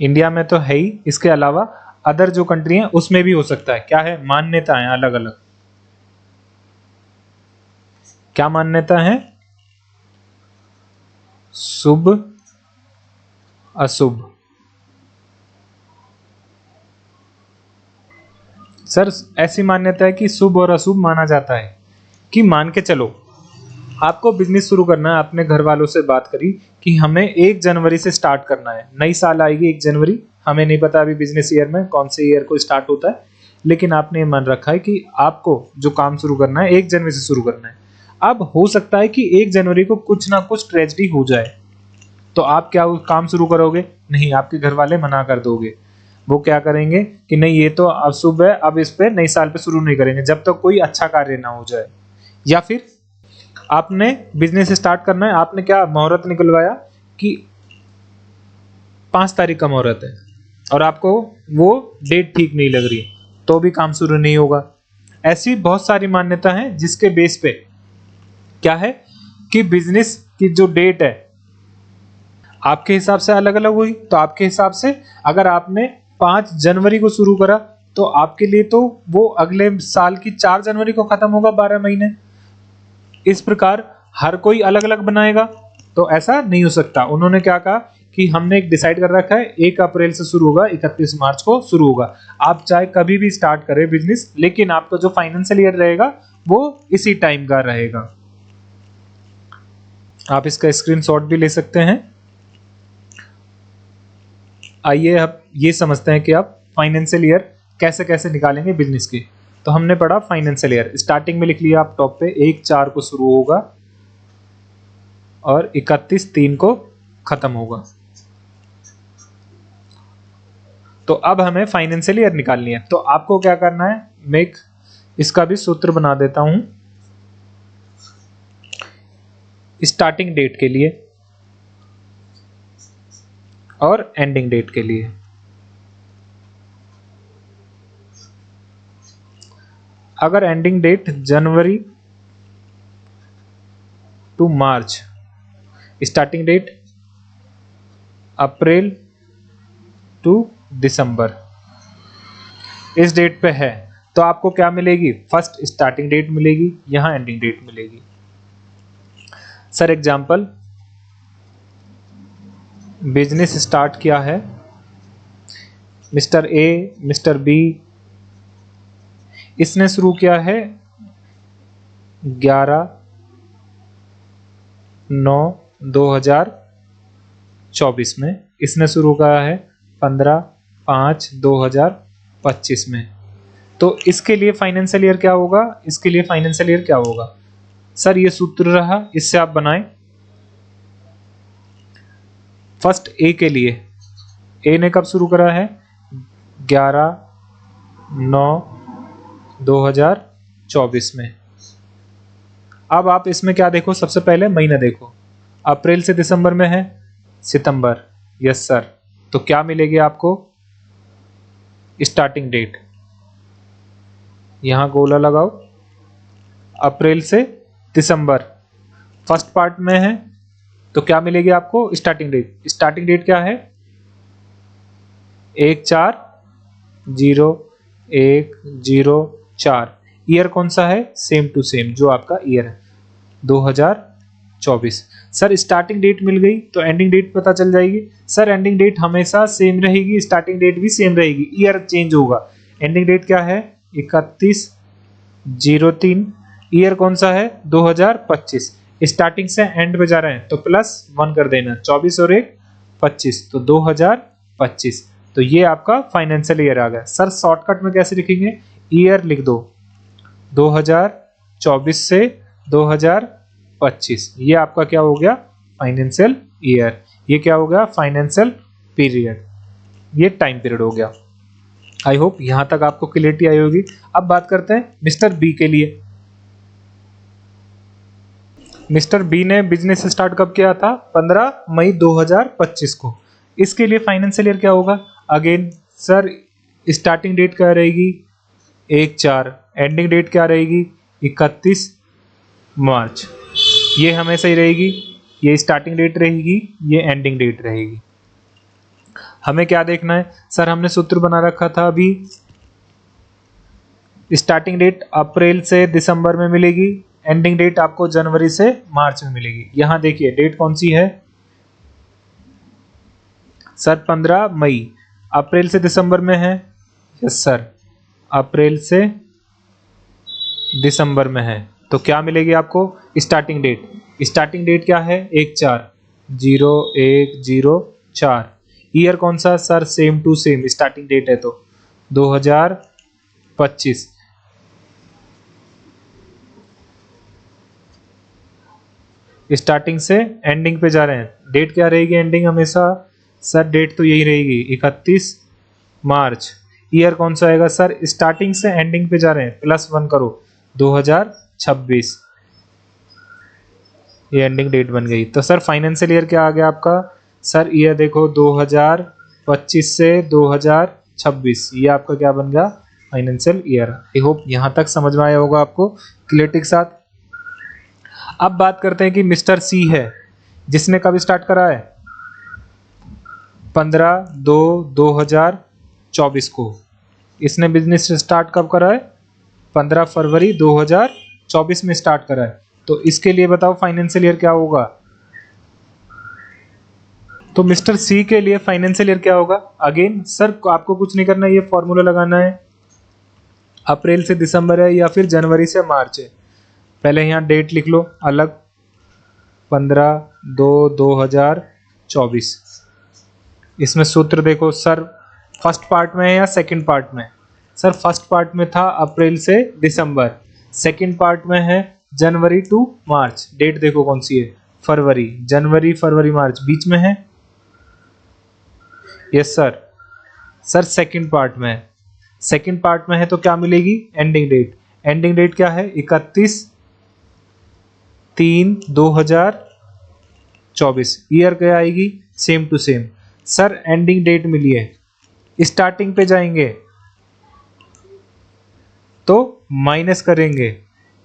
इंडिया में तो है ही, इसके अलावा अदर जो कंट्री है उसमें भी हो सकता है। क्या है, मान्यताएं अलग अलग। क्या मान्यता है, शुभ अशुभ। सर ऐसी मान्यता है कि शुभ और अशुभ माना जाता है, कि मान के चलो आपको बिजनेस शुरू करना है, आपने घर वालों से बात करी कि हमें 1 जनवरी से स्टार्ट करना है, नई साल आएगी 1 जनवरी, हमें नहीं पता अभी बिजनेस ईयर में कौन से ईयर को स्टार्ट होता है, लेकिन आपने मान रखा है कि आपको जो काम शुरू करना है 1 जनवरी से शुरू करना है। अब हो सकता है कि 1 जनवरी को कुछ ना कुछ ट्रेजेडी हो जाए, तो आप क्या काम शुरू करोगे, नहीं, आपके घर वाले मना कर दोगे। वो क्या करेंगे कि नहीं ये तो अशुभ है, अब इस पे नई साल पे शुरू नहीं करेंगे जब तक कोई अच्छा कार्य ना हो जाए। या फिर आपने बिजनेस स्टार्ट करना है, आपने क्या मुहूर्त निकलवाया कि 5 तारीख का मुहूर्त है, और आपको वो डेट ठीक नहीं लग रही, तो भी काम शुरू नहीं होगा। ऐसी बहुत सारी मान्यता है जिसके बेस पे क्या है कि बिजनेस की जो डेट है आपके हिसाब से अलग अलग हुई। तो आपके हिसाब से अगर आपने 5 जनवरी को शुरू करा, तो आपके लिए तो वो अगले साल की 4 जनवरी को खत्म होगा, 12 महीने। इस प्रकार हर कोई अलग अलग बनाएगा, तो ऐसा नहीं हो सकता। उन्होंने क्या कहा कि हमने एक डिसाइड कर रखा है 1 अप्रैल से शुरू होगा, 31 मार्च को शुरू होगा। आप चाहे कभी भी स्टार्ट करें बिजनेस, लेकिन आपका जो फाइनेंशियल ईयर रहेगा वो इसी टाइम का रहेगा। आप इसका स्क्रीनशॉट भी ले सकते हैं। आइए अब ये समझते हैं कि आप फाइनेंशियल ईयर कैसे कैसे निकालेंगे बिजनेस की। तो हमने पढ़ा फाइनेंशियल ईयर, स्टार्टिंग में लिख लिया आप टॉप पे 1/4 को शुरू होगा और 31/3 को खत्म होगा। तो अब हमें फाइनेंशियल ईयर निकालनी है। तो आपको क्या करना है, मैं इसका भी सूत्र बना देता हूं। स्टार्टिंग डेट के लिए और एंडिंग डेट के लिए। अगर एंडिंग डेट जनवरी to March, starting date April to दिसंबर, इस डेट पे है, तो आपको क्या मिलेगी, फर्स्ट स्टार्टिंग डेट मिलेगी, यहां एंडिंग डेट मिलेगी। सर एग्जांपल, बिजनेस स्टार्ट किया है मिस्टर ए, मिस्टर बी, इसने शुरू किया है 11/9/2024 में, इसने शुरू किया है 15/5/2025 में। तो इसके लिए फाइनेंशियल ईयर क्या होगा, इसके लिए फाइनेंशियल ईयर क्या होगा। सर ये सूत्र रहा, इससे आप बनाएं। फर्स्ट ए के लिए, ए ने कब शुरू करा है, 11/9/2024 में। अब आप इसमें क्या देखो, सबसे पहले महीना देखो, अप्रैल से दिसंबर में है सितंबर, यस सर। तो क्या मिलेगी आपको, स्टार्टिंग डेट, यहां गोला लगाओ, अप्रैल से दिसंबर फर्स्ट पार्ट में है, तो क्या मिलेगी आपको, स्टार्टिंग डेट। स्टार्टिंग डेट क्या है, 1/4/0/1/0/4। ईयर कौन सा है, सेम टू सेम जो आपका ईयर है 2024। सर स्टार्टिंग डेट मिल गई तो एंडिंग डेट पता चल जाएगी। सर एंडिंग डेट हमेशा सेम रहेगी, स्टार्टिंग डेट भी सेम रहेगी, ईयर चेंज होगा। एंडिंग डेट क्या है, 31/03। ईयर कौन सा है, 2025। स्टार्टिंग से एंड पे जा रहे हैं तो +1 कर देना, 24 और 1 25, तो 2025। तो ये आपका फाइनेंशियल ईयर आ गया। सर शॉर्टकट में कैसे लिखेंगे, ईयर लिख दो 2024 से 2025, ये आपका क्या हो गया, फाइनेंशियल ईयर। ये क्या हो गया, फाइनेंशियल पीरियड, ये टाइम पीरियड हो गया। आई होप यहां तक आपको क्लियरिटी आई होगी। अब बात करते हैं मिस्टर बी के लिए। मिस्टर बी ने बिजनेस स्टार्ट कब किया था, 15 मई 2025 को। इसके लिए फाइनेंशियल ईयर क्या होगा, अगेन सर स्टार्टिंग डेट क्या रहेगी, 1/4, एंडिंग डेट क्या रहेगी, 31 मार्च। ये हमेशा ही रहेगी, ये स्टार्टिंग डेट रहेगी, ये एंडिंग डेट रहेगी। हमें क्या देखना है, सर हमने सूत्र बना रखा था अभी, स्टार्टिंग डेट अप्रैल से दिसंबर में मिलेगी, एंडिंग डेट आपको जनवरी से मार्च में मिलेगी। यहां देखिए डेट कौन सी है, सर 15 मई, अप्रैल से दिसंबर में है, यस सर, अप्रैल से दिसंबर में है। तो क्या मिलेगी आपको, स्टार्टिंग डेट। स्टार्टिंग डेट क्या है, 1/4/0/1/0/4। ईयर कौन सा, sir same to same, starting date है तो 2025। स्टार्टिंग से एंडिंग पे जा रहे हैं, डेट क्या रहेगी एंडिंग हमेशा, सर डेट तो यही रहेगी 31 मार्च। ईयर कौन सा आएगा, सर स्टार्टिंग से एंडिंग पे जा रहे हैं, +1 करो, 2026, ये एंडिंग डेट बन गई। तो सर फाइनेंशियल ईयर क्या आ गया आपका, सर ईयर देखो 2025 से 2026, ये आपका क्या बन गया, फाइनेंशियल ईयर। आई होप यहां तक समझ में आया होगा आपको क्लियरिटी के साथ। अब बात करते हैं कि मिस्टर सी है, जिसने कब स्टार्ट करा है, 15/2/2024 को। इसने बिजनेस स्टार्ट कब करा है, 15 फरवरी 2024 में स्टार्ट करा है। तो इसके लिए बताओ फाइनेंशियल ईयर क्या होगा, तो मिस्टर सी के लिए फाइनेंशियल ईयर क्या होगा? अगेन सर आपको कुछ नहीं करना है, ये फॉर्मूला लगाना है। अप्रैल से दिसंबर है या फिर जनवरी से मार्च है। पहले यहाँ डेट लिख लो अलग, 15/2/2024। इसमें सूत्र देखो सर, फर्स्ट पार्ट में है या सेकंड पार्ट में? सर फर्स्ट पार्ट में था अप्रैल से दिसंबर, सेकंड पार्ट में है जनवरी टू मार्च। डेट देखो कौन सी है, फरवरी। जनवरी फरवरी मार्च बीच में है। Yes sir, sir second part में है। सेकंड पार्ट में है तो क्या मिलेगी? Ending date. एंडिंग डेट क्या है? 31/3/2024। ईयर क्या आएगी? Same to same. Sir ending date मिली है, स्टार्टिंग पे जाएंगे तो माइनस करेंगे।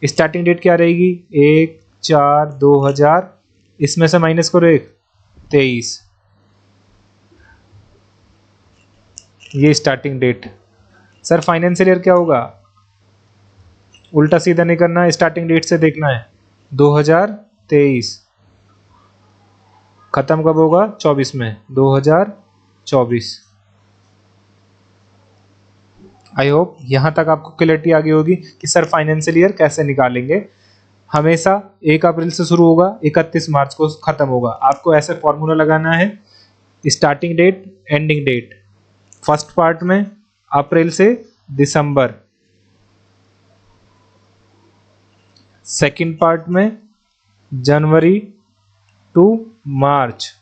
स्टार्टिंग डेट क्या रहेगी? 1/4/2000, इसमें से माइनस करो 23। ये starting date. Sir financial year क्या होगा? उल्टा सीधा नहीं करना है, स्टार्टिंग डेट से देखना है। 2023 खत्म कब होगा? 24 में, 2024। आई होप यहां तक आपको क्लैरिटी आ गई होगी कि सर फाइनेंशियल ईयर कैसे निकालेंगे। हमेशा 1 अप्रैल से शुरू होगा, 31 मार्च को खत्म होगा। आपको ऐसे फॉर्मूला लगाना है, starting date ending date. First part में अप्रैल से दिसंबर, सेकंड पार्ट में जनवरी टू मार्च।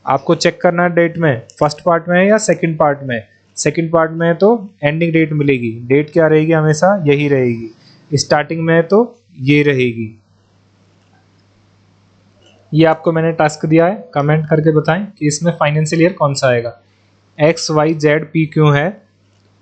आपको चेक करना है डेट में फर्स्ट पार्ट में है या सेकंड पार्ट में। सेकंड पार्ट में है तो एंडिंग डेट मिलेगी। डेट क्या रहेगी? हमेशा यही रहेगी। स्टार्टिंग में है तो ये रहेगी। ये आपको मैंने टास्क दिया है, कमेंट करके बताएं कि इसमें फाइनेंशियल ईयर कौन सा आएगा। एक्स वाई जेड पी क्यों है?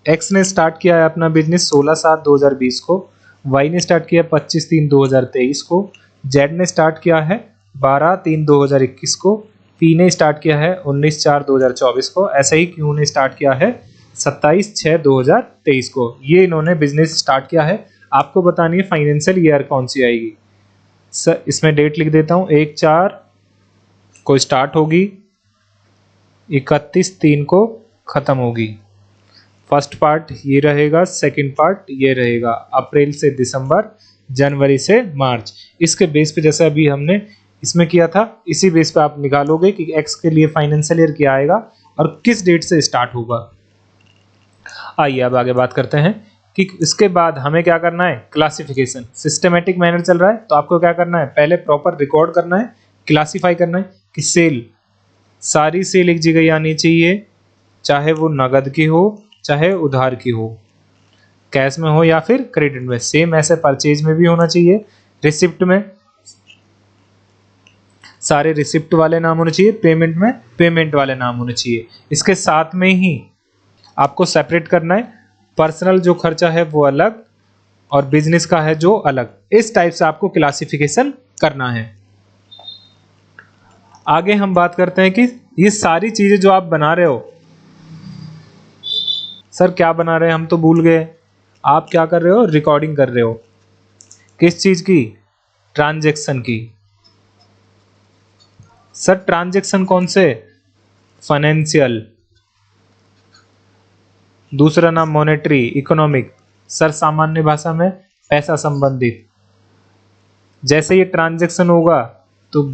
एक्स ने स्टार्ट किया है अपना बिजनेस 16/7/2020 को, वाई ने स्टार्ट किया 25/3/2023 को, जेड ने स्टार्ट किया है 12/3/2021 को, पी ने स्टार्ट किया है 19/4/2024 को, ऐसे ही क्यू ने स्टार्ट किया है 27/6/2023 को। ये इन्होंने बिजनेस स्टार्ट किया है। आपको बतानी है फाइनेंशियल ईयर कौन सी आएगी। सर इसमें डेट लिख देता हूँ, 1/4 को स्टार्ट होगी, 31/3 को खत्म होगी। फर्स्ट पार्ट ये रहेगा, सेकंड पार्ट ये रहेगा, अप्रैल से दिसंबर, जनवरी से मार्च। इसके बेस पे जैसे अभी हमने इसमें किया था, इसी बेस पे आप निकालोगे कि एक्स के लिए फाइनेंशियल ईयर क्या आएगा और किस डेट से स्टार्ट होगा। आइए अब आगे बात करते हैं कि इसके बाद हमें क्या करना है। क्लासिफिकेशन सिस्टमेटिक मैनर चल रहा है तो आपको क्या करना है, पहले प्रॉपर रिकॉर्ड करना है, क्लासीफाई करना है कि सेल, सारी सेल एक जगह आनी चाहिए, चाहे वो नगद की हो चाहे उधार की हो, कैश में हो या फिर क्रेडिट में। सेम ऐसे परचेज में भी होना चाहिए। रिसिप्ट में सारे रिसिप्ट वाले नाम होने चाहिए, पेमेंट में पेमेंट वाले नाम होने चाहिए। इसके साथ में ही आपको सेपरेट करना है, पर्सनल जो खर्चा है वो अलग और बिजनेस का है जो अलग। इस टाइप से आपको क्लासिफिकेशन करना है। आगे हम बात करते हैं कि ये सारी चीजें जो आप बना रहे हो, सर क्या बना रहे हैं हम तो भूल गए। आप क्या कर रहे हो? रिकॉर्डिंग कर रहे हो। किस चीज की? ट्रांजैक्शन की। सर ट्रांजैक्शन कौन से? फाइनेंशियल, दूसरा नाम मॉनेटरी, इकोनॉमिक। सर सामान्य भाषा में पैसा संबंधित। जैसे ये ट्रांजैक्शन होगा तो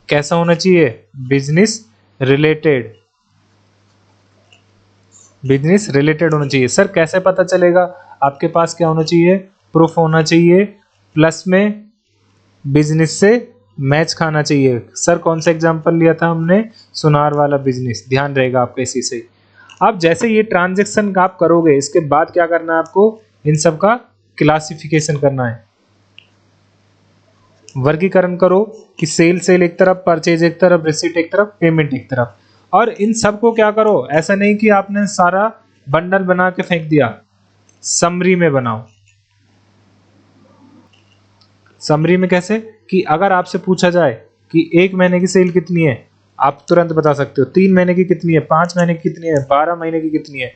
कैसा होना चाहिए? बिजनेस रिलेटेड, बिजनेस रिलेटेड होना चाहिए। सर कैसे पता चलेगा? आपके पास क्या होना चाहिए? प्रूफ होना चाहिए, प्लस में बिजनेस से मैच खाना चाहिए। सर कौन सा एग्जांपल लिया था हमने? सुनार वाला बिजनेस, ध्यान रहेगा आपका इसी से। अब जैसे ये ट्रांजैक्शन आप करोगे, इसके बाद क्या करना है आपको? इन सब का क्लासिफिकेशन करना है, वर्गीकरण करो कि सेल एक तरफ, परचेज एक तरफ, रिसीट एक तरफ, पेमेंट एक तरफ। और इन सबको क्या करो, ऐसा नहीं कि आपने सारा बंडल बना के फेंक दिया, समरी में बनाओ। समरी में कैसे? कि अगर आपसे पूछा जाए कि 1 महीने की सेल कितनी है, आप तुरंत बता सकते हो। 3 महीने की कितनी है, 5 महीने की कितनी है, 12 महीने की कितनी है,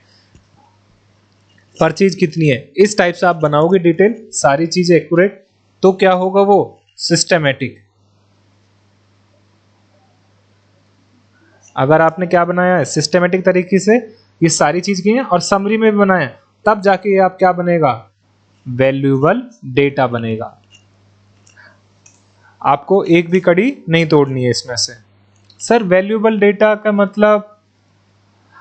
परचेज कितनी है। इस टाइप से आप बनाओगे डिटेल, सारी चीजें एक्यूरेट, तो क्या होगा? वो सिस्टमेटिक। अगर आपने क्या बनाया है, सिस्टेमेटिक तरीके से ये सारी चीज की है और समरी में भी बनाया है, तब जाके ये आप क्या बनेगा, वैल्यूएबल डेटा बनेगा। आपको एक भी कड़ी नहीं तोड़नी है इसमें से। सर वैल्यूएबल डेटा का मतलब,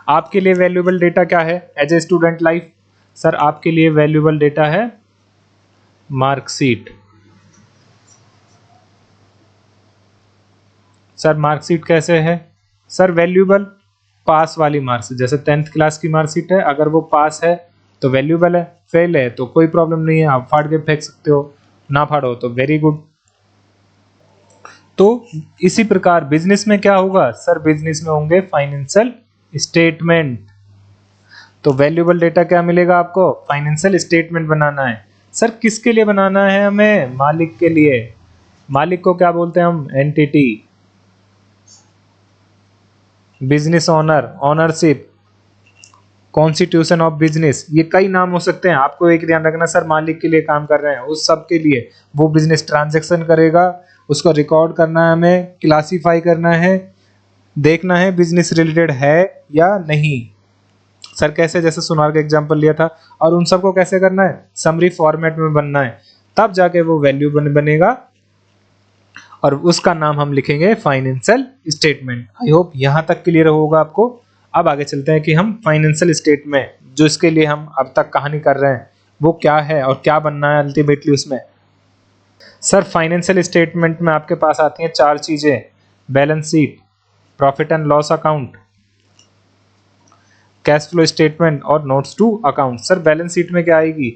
आपके लिए वैल्यूएबल डेटा क्या है as a student life? Sir आपके लिए वैल्यूएबल डेटा है मार्कशीट। सर मार्कशीट कैसे है? सर वैल्यूएबल पास वाली मार्क्स, जैसे 10th क्लास की मार्कशीट है, अगर वो पास है तो वैल्यूएबल है, फेल है तो कोई प्रॉब्लम नहीं है, आप फाड़ के फेंक सकते हो, ना फाड़ो तो वेरी गुड। तो इसी प्रकार बिजनेस में क्या होगा? सर बिजनेस में होंगे फाइनेंशियल स्टेटमेंट। तो वैल्यूएबल डेटा क्या मिलेगा आपको? फाइनेंशियल स्टेटमेंट बनाना है। सर किसके लिए बनाना है हमें? मालिक के लिए। मालिक को क्या बोलते हैं हम? Entity. Business owner, ownership, constitution of business, ये कई नाम हो सकते हैं। आपको एक ध्यान रखना, सर मालिक के लिए काम कर रहे हैं, उस सब के लिए। वो बिजनेस ट्रांजैक्शन करेगा, उसको रिकॉर्ड करना है, हमें क्लासीफाई करना है, देखना है बिजनेस रिलेटेड है या नहीं। सर कैसे? जैसे सुनार का एग्जांपल लिया था, और उन सबको कैसे करना है? समरी फॉर्मेट में बनना है, तब जाके वो वैल्यू बनेगा और उसका नाम हम लिखेंगे फाइनेंशियल स्टेटमेंट। आई होप यहां तक क्लियर होगा आपको। अब आगे चलते हैं कि हम फाइनेंशियल स्टेटमेंट, जो इसके लिए हम अब तक कहानी कर रहे हैं, वो क्या है और क्या बनना है अल्टीमेटली उसमें। सर फाइनेंशियल स्टेटमेंट में आपके पास आती हैं 4 चीजें: balance sheet, profit and loss account, cash flow statement और notes to account. Sir balance sheet में क्या आएगी?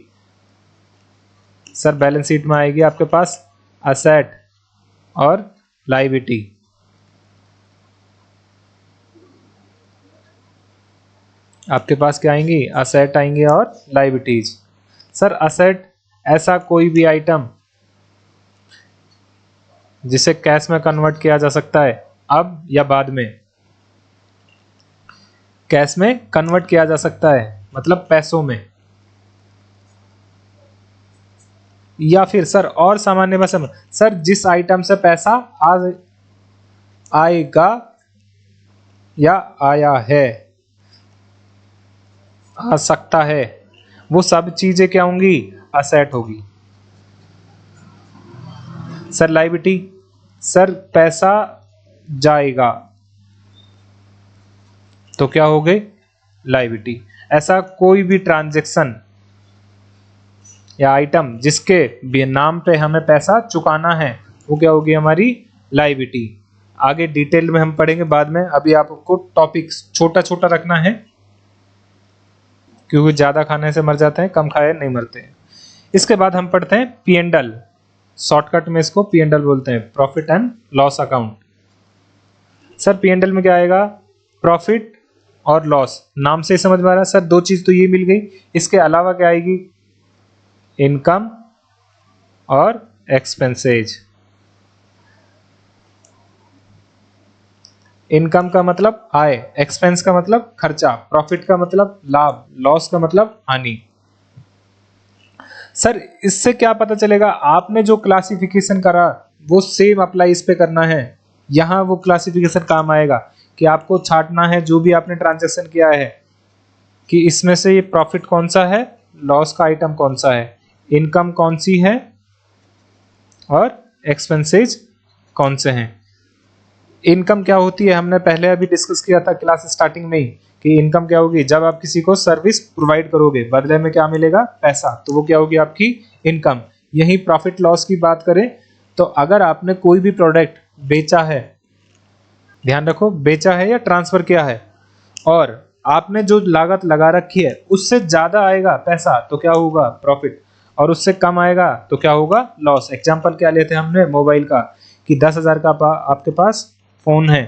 सर बैलेंस शीट में आएगी आपके पास असेट और लायबिलिटी। आपके पास क्या आएंगी? असेट आएंगे और लायबिलिटीज। सर असेट ऐसा कोई भी आइटम जिसे कैश में कन्वर्ट किया जा सकता है अब या बाद में। कैश में कन्वर्ट किया जा सकता है मतलब पैसों में, या फिर सर और सामान्य भाषा में, सर जिस आइटम से पैसा आज आएगा या आया है, आ सकता है, वो सब चीजें क्या होंगी? असेट होगी। सर लायबिलिटी, सर पैसा जाएगा तो क्या हो गई? लायबिलिटी। ऐसा कोई भी ट्रांजैक्शन या आइटम जिसके नाम पे हमें पैसा चुकाना है, वो क्या होगी? हमारी लायबिलिटी। आगे डिटेल में हम पढ़ेंगे बाद में, अभी आपको टॉपिक छोटा छोटा रखना है, क्योंकि ज्यादा खाने से मर जाते हैं, कम खाए नहीं मरते हैं। इसके बाद हम पढ़ते हैं P&L, शॉर्टकट में इसको P&L बोलते हैं, profit and loss account. Sir P&L में क्या आएगा? प्रॉफिट और लॉस, नाम से समझ में आ रहा है। सर 2 चीज तो ये मिल गई, इसके अलावा क्या आएगी? इनकम और एक्सपेंसेज। इनकम का मतलब आय, एक्सपेंस का मतलब खर्चा, प्रॉफिट का मतलब लाभ, लॉस का मतलब हानि। सर इससे क्या पता चलेगा? आपने जो क्लासिफिकेशन करा वो सेम अप्लाई इस पे करना है। यहां वो क्लासिफिकेशन काम आएगा कि आपको छांटना है जो भी आपने ट्रांजैक्शन किया है, कि इसमें से ये प्रॉफिट कौन सा है, लॉस का आइटम कौन सा है, इनकम कौन सी है और एक्सपेंसेज कौन से हैं। इनकम क्या होती है हमने पहले अभी डिस्कस किया था क्लास स्टार्टिंग में ही, कि इनकम क्या होगी? जब आप किसी को सर्विस प्रोवाइड करोगे, बदले में क्या मिलेगा? पैसा, तो वो क्या होगी? आपकी इनकम। यही प्रॉफिट लॉस की बात करें तो अगर आपने कोई भी प्रोडक्ट बेचा है, ध्यान रखो बेचा है या ट्रांसफर किया है, और आपने जो लागत लगा रखी है उससे ज्यादा आएगा पैसा तो क्या होगा? प्रॉफिट। और उससे कम आएगा तो क्या होगा? लॉस। एग्जांपल क्या लेते हैं हमने? मोबाइल का, कि 10,000 का आपके पास फोन है,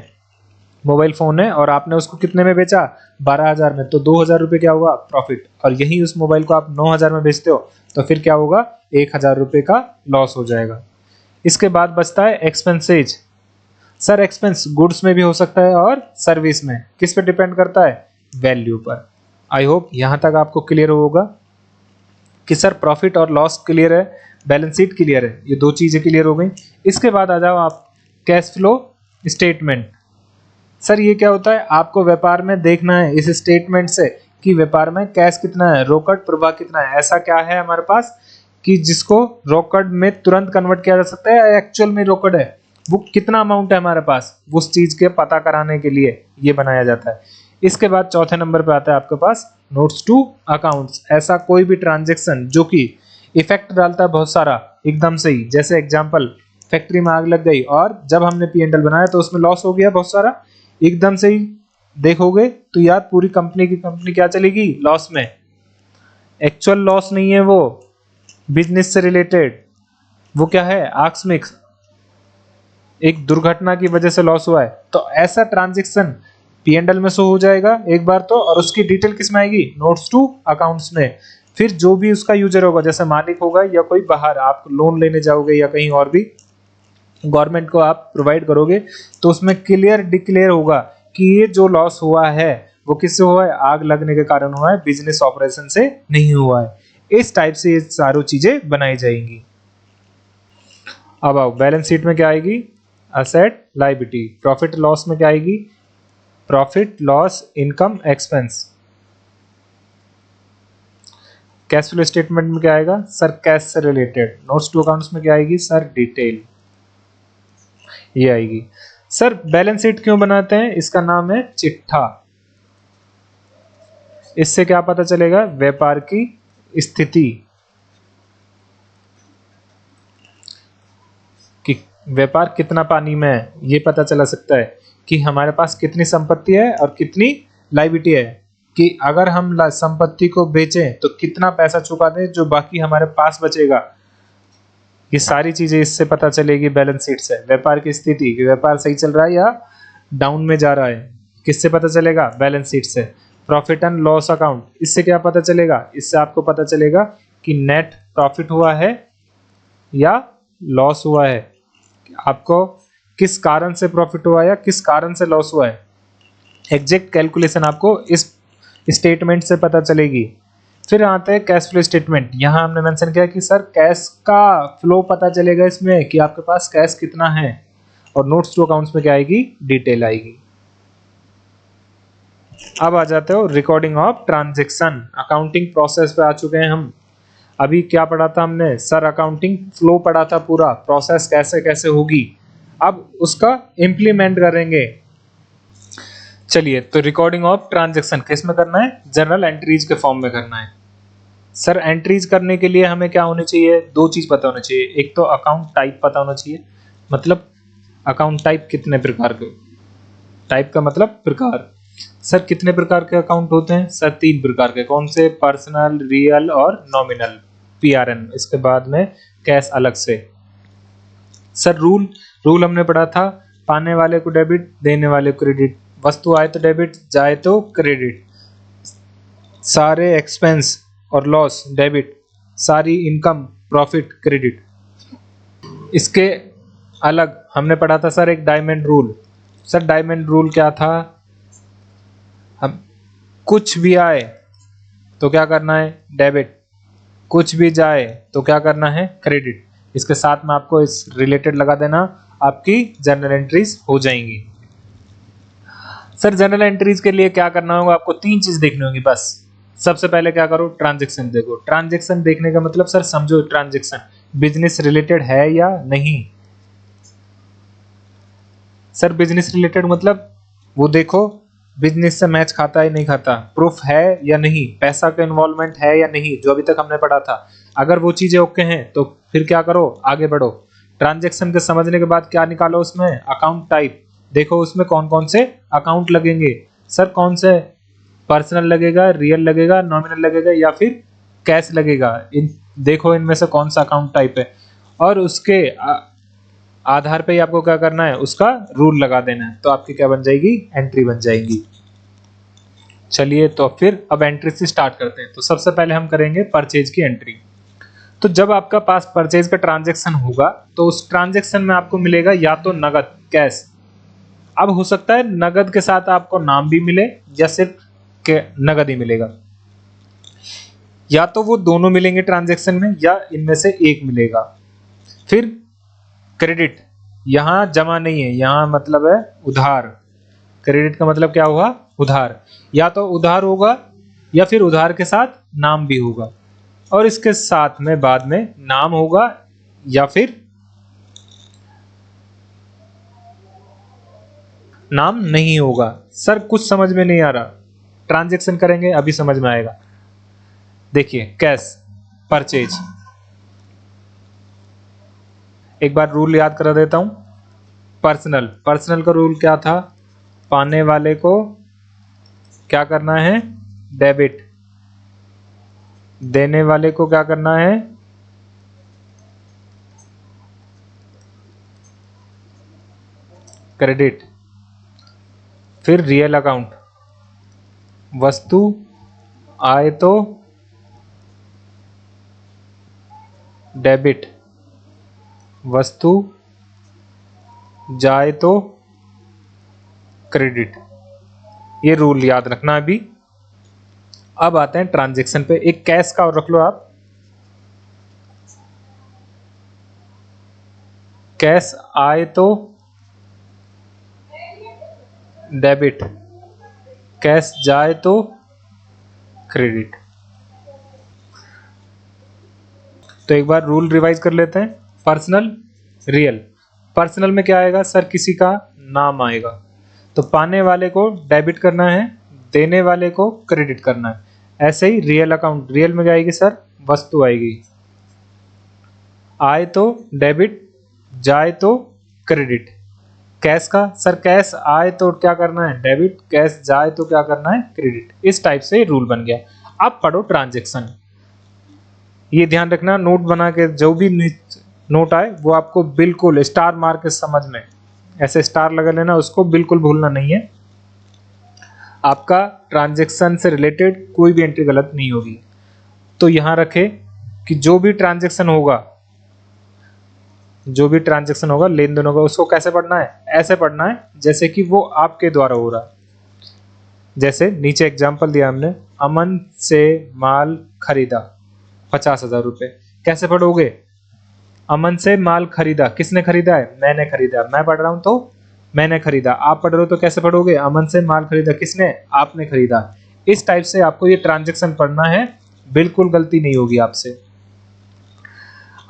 मोबाइल फोन है, और आपने उसको कितने में बेचा? 12,000 में, तो 2,000 रुपये क्या हुआ? प्रॉफिट। और यही उस मोबाइल को आप 9,000 में बेचते हो तो फिर क्या होगा? 1,000 रुपये का लॉस हो जाएगा। इसके बाद बचता है एक्सपेंसेज। सर एक्सपेंस गुड्स में भी हो सकता है और सर्विस में, किस पे डिपेंड करता है? वैल्यू पर। आई होप यहां तक आपको क्लियर होगा कि सर प्रॉफिट और लॉस क्लियर है, बैलेंस शीट क्लियर है, ये 2 चीजें क्लियर हो गई। इसके बाद आ जाओ आप कैश फ्लो स्टेटमेंट। सर ये क्या होता है, आपको व्यापार में देखना है इस स्टेटमेंट से कि व्यापार में कैश कितना है, रोकड़ प्रवाह कितना है। ऐसा क्या है हमारे पास कि जिसको रोकड़ में तुरंत कन्वर्ट किया जा सकता है, एक्चुअल में रोकड़ है वो कितना अमाउंट है हमारे पास, उस चीज के पता कराने के लिए ये बनाया जाता है। इसके बाद चौथे नंबर पे आता है आपके पास नोट्स टू अकाउंट्स। ऐसा कोई भी ट्रांजेक्शन जो कि इफेक्ट डालता है बहुत सारा एकदम से ही, जैसे एग्जांपल फैक्ट्री में आग लग गई और जब हमने P&L बनाया तो उसमें लॉस हो गया बहुत सारा, एकदम से ही देखोगे तो यार पूरी कंपनी की कंपनी क्या चलेगी, लॉस में। एक्चुअल लॉस नहीं है वो, बिजनेस से रिलेटेड, वो क्या है, आकस्मिक, एक दुर्घटना की वजह से लॉस हुआ है। तो ऐसा ट्रांजैक्शन P&L में शो हो जाएगा एक बार तो, और उसकी डिटेल किस में आएगी, नोट्स टू अकाउंट्स में। फिर जो भी उसका यूजर होगा, जैसे मालिक होगा या कोई बाहर आप लोन लेने जाओगे या कहीं और भी गवर्नमेंट को आप प्रोवाइड करोगे, तो उसमें क्लियर डिक्लेयर होगा कि ये जो लॉस हुआ है वो किससे हुआ है, आग लगने के कारण हुआ है, बिजनेस ऑपरेशन से नहीं हुआ है। इस टाइप से ये सारी चीजें बनाई जाएंगी। अब आओ बैलेंस शीट में क्या आएगी, असेट लायबिलिटी। प्रॉफिट लॉस में क्या आएगी, profit loss income expense. Cash flow statement में क्या आएगा सर, कैश से रिलेटेड। नोट्स टू अकाउंट्स में क्या आएगी सर, डिटेल ये आएगी। सर बैलेंस शीट क्यों बनाते हैं, इसका नाम है चिट्ठा। इससे क्या पता चलेगा, व्यापार की स्थिति, कि व्यापार कितना पानी में है, ये पता चला सकता है कि हमारे पास कितनी संपत्ति है और कितनी लायबिलिटी है, कि अगर हम संपत्ति को बेचें तो कितना पैसा चुका दें जो बाकी हमारे पास बचेगा। ये सारी चीजें इससे पता चलेगी बैलेंस शीट से। व्यापार की स्थिति, कि व्यापार सही चल रहा है या डाउन में जा रहा है, किससे पता चलेगा, बैलेंस शीट से। प्रॉफिट एंड लॉस अकाउंट, इससे क्या पता चलेगा, इससे आपको पता चलेगा कि नेट प्रॉफिट हुआ है या लॉस हुआ है, आपको किस कारण से प्रॉफिट हुआ या किस कारण से लॉस हुआ है। एग्जैक्ट कैलकुलेशन आपको इस स्टेटमेंट से पता चलेगी। फिर आता है कैश फ्लो स्टेटमेंट। यहाँ हमने मेंशन किया कि सर कैश का फ्लो पता चलेगा इसमें कि आपके पास कैश कितना है, और नोट्स टू अकाउंट्स में क्या आएगी, डिटेल आएगी। अब आ जाते हो recording of transaction. Accounting process पे आ चुके हैं हम। अभी क्या पढ़ा था हमने सर, अकाउंटिंग फ्लो पढ़ा था, पूरा प्रोसेस कैसे कैसे होगी। अब उसका इम्प्लीमेंट करेंगे। चलिए, तो रिकॉर्डिंग ऑफ ट्रांजैक्शन किस में करना है, जर्नल एंट्रीज के फॉर्म में करना है। सर एंट्रीज करने के लिए हमें क्या होनी चाहिए, दो चीज पता होनी चाहिए। एक तो अकाउंट टाइप पता होना चाहिए, मतलब अकाउंट टाइप कितने प्रकार के, टाइप का मतलब प्रकार। सर कितने प्रकार के अकाउंट होते हैं, सर 3 प्रकार के। कौन से, पर्सनल, रियल और नॉमिनल, PRN। इसके बाद में कैश अलग से। सर रूल हमने पढ़ा था, पाने वाले को डेबिट, देने वाले को क्रेडिट। वस्तु आए तो डेबिट, जाए तो क्रेडिट। सारे एक्सपेंस और लॉस डेबिट, सारी इनकम प्रॉफिट क्रेडिट। इसके अलग हमने पढ़ा था सर एक diamond rule. Sir diamond rule क्या था, हम कुछ भी आए तो क्या करना है, डेबिट, कुछ भी जाए तो क्या करना है, क्रेडिट। इसके साथ में आपको इस रिलेटेड लगा देना, आपकी जर्नल एंट्रीज हो जाएंगी। सर जनरल एंट्रीज के लिए क्या करना होगा, आपको 3 चीज देखनी होगी बस। सबसे पहले क्या करो, ट्रांजैक्शन देखो। ट्रांजैक्शन देखने का मतलब सर समझो, ट्रांजैक्शन बिजनेस रिलेटेड है या नहीं। सर बिजनेस रिलेटेड मतलब वो देखो बिजनेस से मैच खाता है नहीं खाता, प्रूफ है या नहीं, पैसा का इन्वॉल्वमेंट है या नहीं, जो अभी तक हमने पढ़ा था। अगर वो चीजें ओके हैं तो फिर क्या करो, आगे बढ़ो। ट्रांजैक्शन के समझने के बाद क्या निकालो उसमें, अकाउंट टाइप। देखो उसमें कौन कौन से अकाउंट लगेंगे। सर कौन से, पर्सनल लगेगा, रियल लगेगा, नॉमिनल लगेगा या फिर कैश लगेगा। देखो इनमें से कौन सा अकाउंट टाइप है, और उसके आधार पे ही आपको क्या करना है, उसका रूल लगा देना है। तो आपकी क्या बन जाएगी, एंट्री बन जाएगी। चलिए तो फिर अब एंट्री से स्टार्ट करते हैं। तो सबसे पहले हम करेंगे परचेज की एंट्री। तो जब आपका पास परचेज का ट्रांजैक्शन होगा तो उस ट्रांजैक्शन में आपको मिलेगा या तो नगद, कैश। अब हो सकता है नगद के साथ आपको नाम भी मिले या सिर्फ नगद ही मिलेगा, या तो वो दोनों मिलेंगे ट्रांजैक्शन में या इनमें से एक मिलेगा। फिर क्रेडिट, यहां जमा नहीं है, यहां मतलब है उधार। क्रेडिट का मतलब क्या हुआ? उधार। या तो उधार होगा या फिर उधार के साथ नाम भी होगा, और इसके साथ में बाद में नाम होगा या फिर नाम नहीं होगा। सर कुछ समझ में नहीं आ रहा, ट्रांजैक्शन करेंगे अभी समझ में आएगा। देखिए कैश, परचेज, एक बार रूल याद करा देता हूं। पर्सनल, पर्सनल का रूल क्या था? पाने वाले को क्या करना है? डेबिट। देने वाले को क्या करना है? क्रेडिट। फिर रियल अकाउंट, वस्तु आए तो डेबिट, वस्तु जाए तो क्रेडिट। ये रूल याद रखना अभी। अब आते हैं ट्रांजैक्शन पे। एक कैश का और रख लो आप। कैश आए तो डेबिट, कैश जाए तो क्रेडिट। तो एक बार रूल रिवाइज कर लेते हैं। Personal, real. पर्सनल में क्या आएगा सर? किसी का नाम आएगा, तो पाने वाले को डेबिट करना है, देने वाले को क्रेडिट करना है। ऐसे ही रियल अकाउंट, रियल में क्या आएगी सर? वस्तु आएगी। आए तो डेबिट, जाए तो क्रेडिट। कैश का सर, कैश आए तो क्या करना है? डेबिट, कैश जाए तो क्या करना है? क्रेडिट। इस टाइप से रूल बन गया। अब पढ़ो ट्रांजैक्शन। ये ध्यान रखना, नोट बना के जो भी नोट आए वो आपको बिल्कुल स्टार मार के समझ में, ऐसे स्टार लगा लेना, उसको बिल्कुल भूलना नहीं है। आपका ट्रांजैक्शन से रिलेटेड कोई भी एंट्री गलत नहीं होगी। तो यहां रखे कि जो भी ट्रांजैक्शन होगा, जो भी ट्रांजैक्शन होगा, लेन देन होगा, उसको कैसे पढ़ना है? ऐसे पढ़ना है जैसे कि वो आपके द्वारा हो रहा है। जैसे नीचे एग्जांपल दिया हमने, अमन से माल खरीदा 50,000 रुपए। कैसे पढ़ोगे? अमन से माल खरीदा, किसने खरीदा है? मैंने खरीदा। मैं पढ़ रहा हूं तो मैंने खरीदा। आप पढ़ रहे हो तो कैसे पढ़ोगे? अमन से माल खरीदा, किसने? आपने खरीदा। इस टाइप से आपको ये ट्रांजैक्शन पढ़ना है, बिल्कुल गलती नहीं होगी आपसे।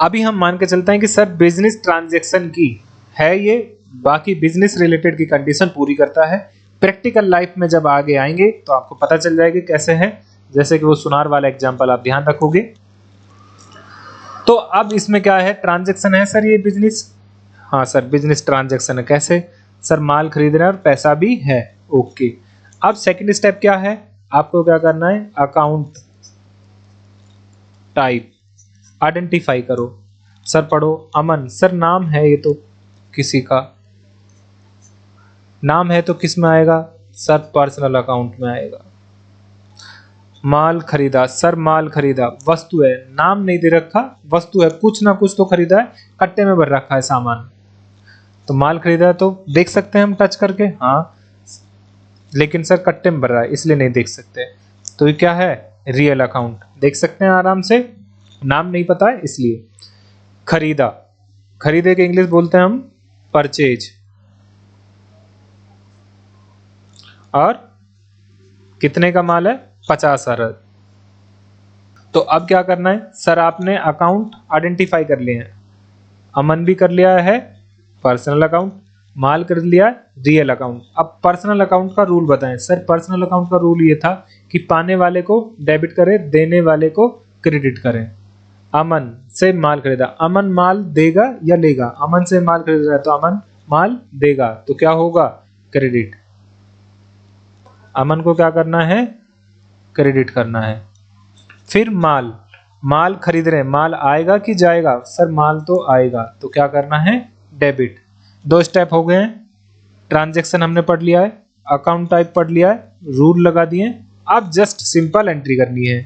अभी हम मान के चलते हैं कि सर बिजनेस ट्रांजैक्शन की है ये, बाकी बिजनेस रिलेटेड की कंडीशन पूरी करता है। प्रैक्टिकल लाइफ में जब आगे आएंगे तो आपको पता चल जाएगी कैसे है। जैसे कि वो सुनार वाला एग्जांपल आप ध्यान रखोगे। तो अब इसमें क्या है? ट्रांजैक्शन है सर ये बिजनेस। हाँ सर बिजनेस ट्रांजैक्शन है। कैसे? सर माल खरीद रहे हैं और पैसा भी है। ओके। अब सेकंड स्टेप क्या है? आपको क्या करना है? अकाउंट टाइप आइडेंटिफाई करो। सर पढ़ो, अमन, सर नाम है ये तो किसी का, नाम है तो किस में आएगा? सर पर्सनल अकाउंट में आएगा। माल खरीदा, सर माल खरीदा, वस्तु है, नाम नहीं दे रखा, वस्तु है, कुछ ना कुछ तो खरीदा है, कट्टे में भर रखा है सामान। तो माल खरीदा तो देख सकते हैं हम टच करके, हाँ, लेकिन सर कट्टे में भर रहा है इसलिए नहीं देख सकते। तो ये क्या है? Real account. देख सकते हैं आराम से, नाम नहीं पता है इसलिए। खरीदा, खरीदे के इंग्लिश बोलते हैं हम परचेज। और कितने का माल है? 50,000। तो अब क्या करना है? सर आपने अकाउंट आइडेंटिफाई कर लिए हैं, अमन भी कर लिया है पर्सनल अकाउंट, माल कर लिया रियल अकाउंट। अब पर्सनल अकाउंट का रूल बताएं। सर पर्सनल अकाउंट का रूल ये था कि पाने वाले को डेबिट करें, देने वाले को क्रेडिट करें। अमन से माल खरीदा, अमन माल देगा या लेगा? अमन से माल खरीद रहा है तो अमन माल देगा, तो क्या होगा? क्रेडिट। अमन को क्या करना है? क्रेडिट करना है। फिर माल, माल खरीद रहे हैं, माल आएगा कि जाएगा? सर माल तो आएगा, तो क्या करना है? डेबिट। दो स्टेप हो गए हैं। ट्रांजैक्शन हमने पढ़ लिया है, अकाउंट टाइप पढ़ लिया है, रूल लगा दिए। अब जस्ट सिंपल एंट्री करनी है।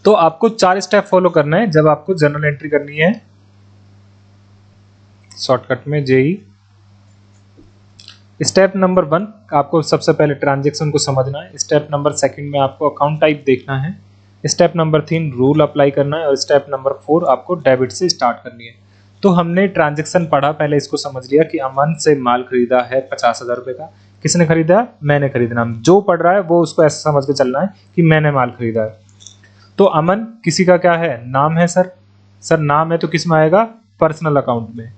तो आपको 4 स्टेप फॉलो करना है जब आपको जनरल एंट्री करनी है शॉर्टकट में जेई। स्टेप नंबर 1 आपको सबसे पहले ट्रांजैक्शन को समझना है। स्टेप नंबर 2 में आपको अकाउंट टाइप देखना है। स्टेप नंबर 3 रूल अप्लाई करना है। और स्टेप नंबर 4 आपको डेबिट से स्टार्ट करनी है। तो हमने ट्रांजैक्शन पढ़ा, पहले इसको समझ लिया कि अमन से माल खरीदा है 50,000 रुपए का। किसने खरीदा? मैंने खरीदा। नाम जो पढ़ रहा है वो उसको ऐसा समझ के चलना है कि मैंने माल खरीदा है। तो अमन किसी का क्या है? नाम है सर। सर नाम है तो किस में आएगा? पर्सनल अकाउंट में।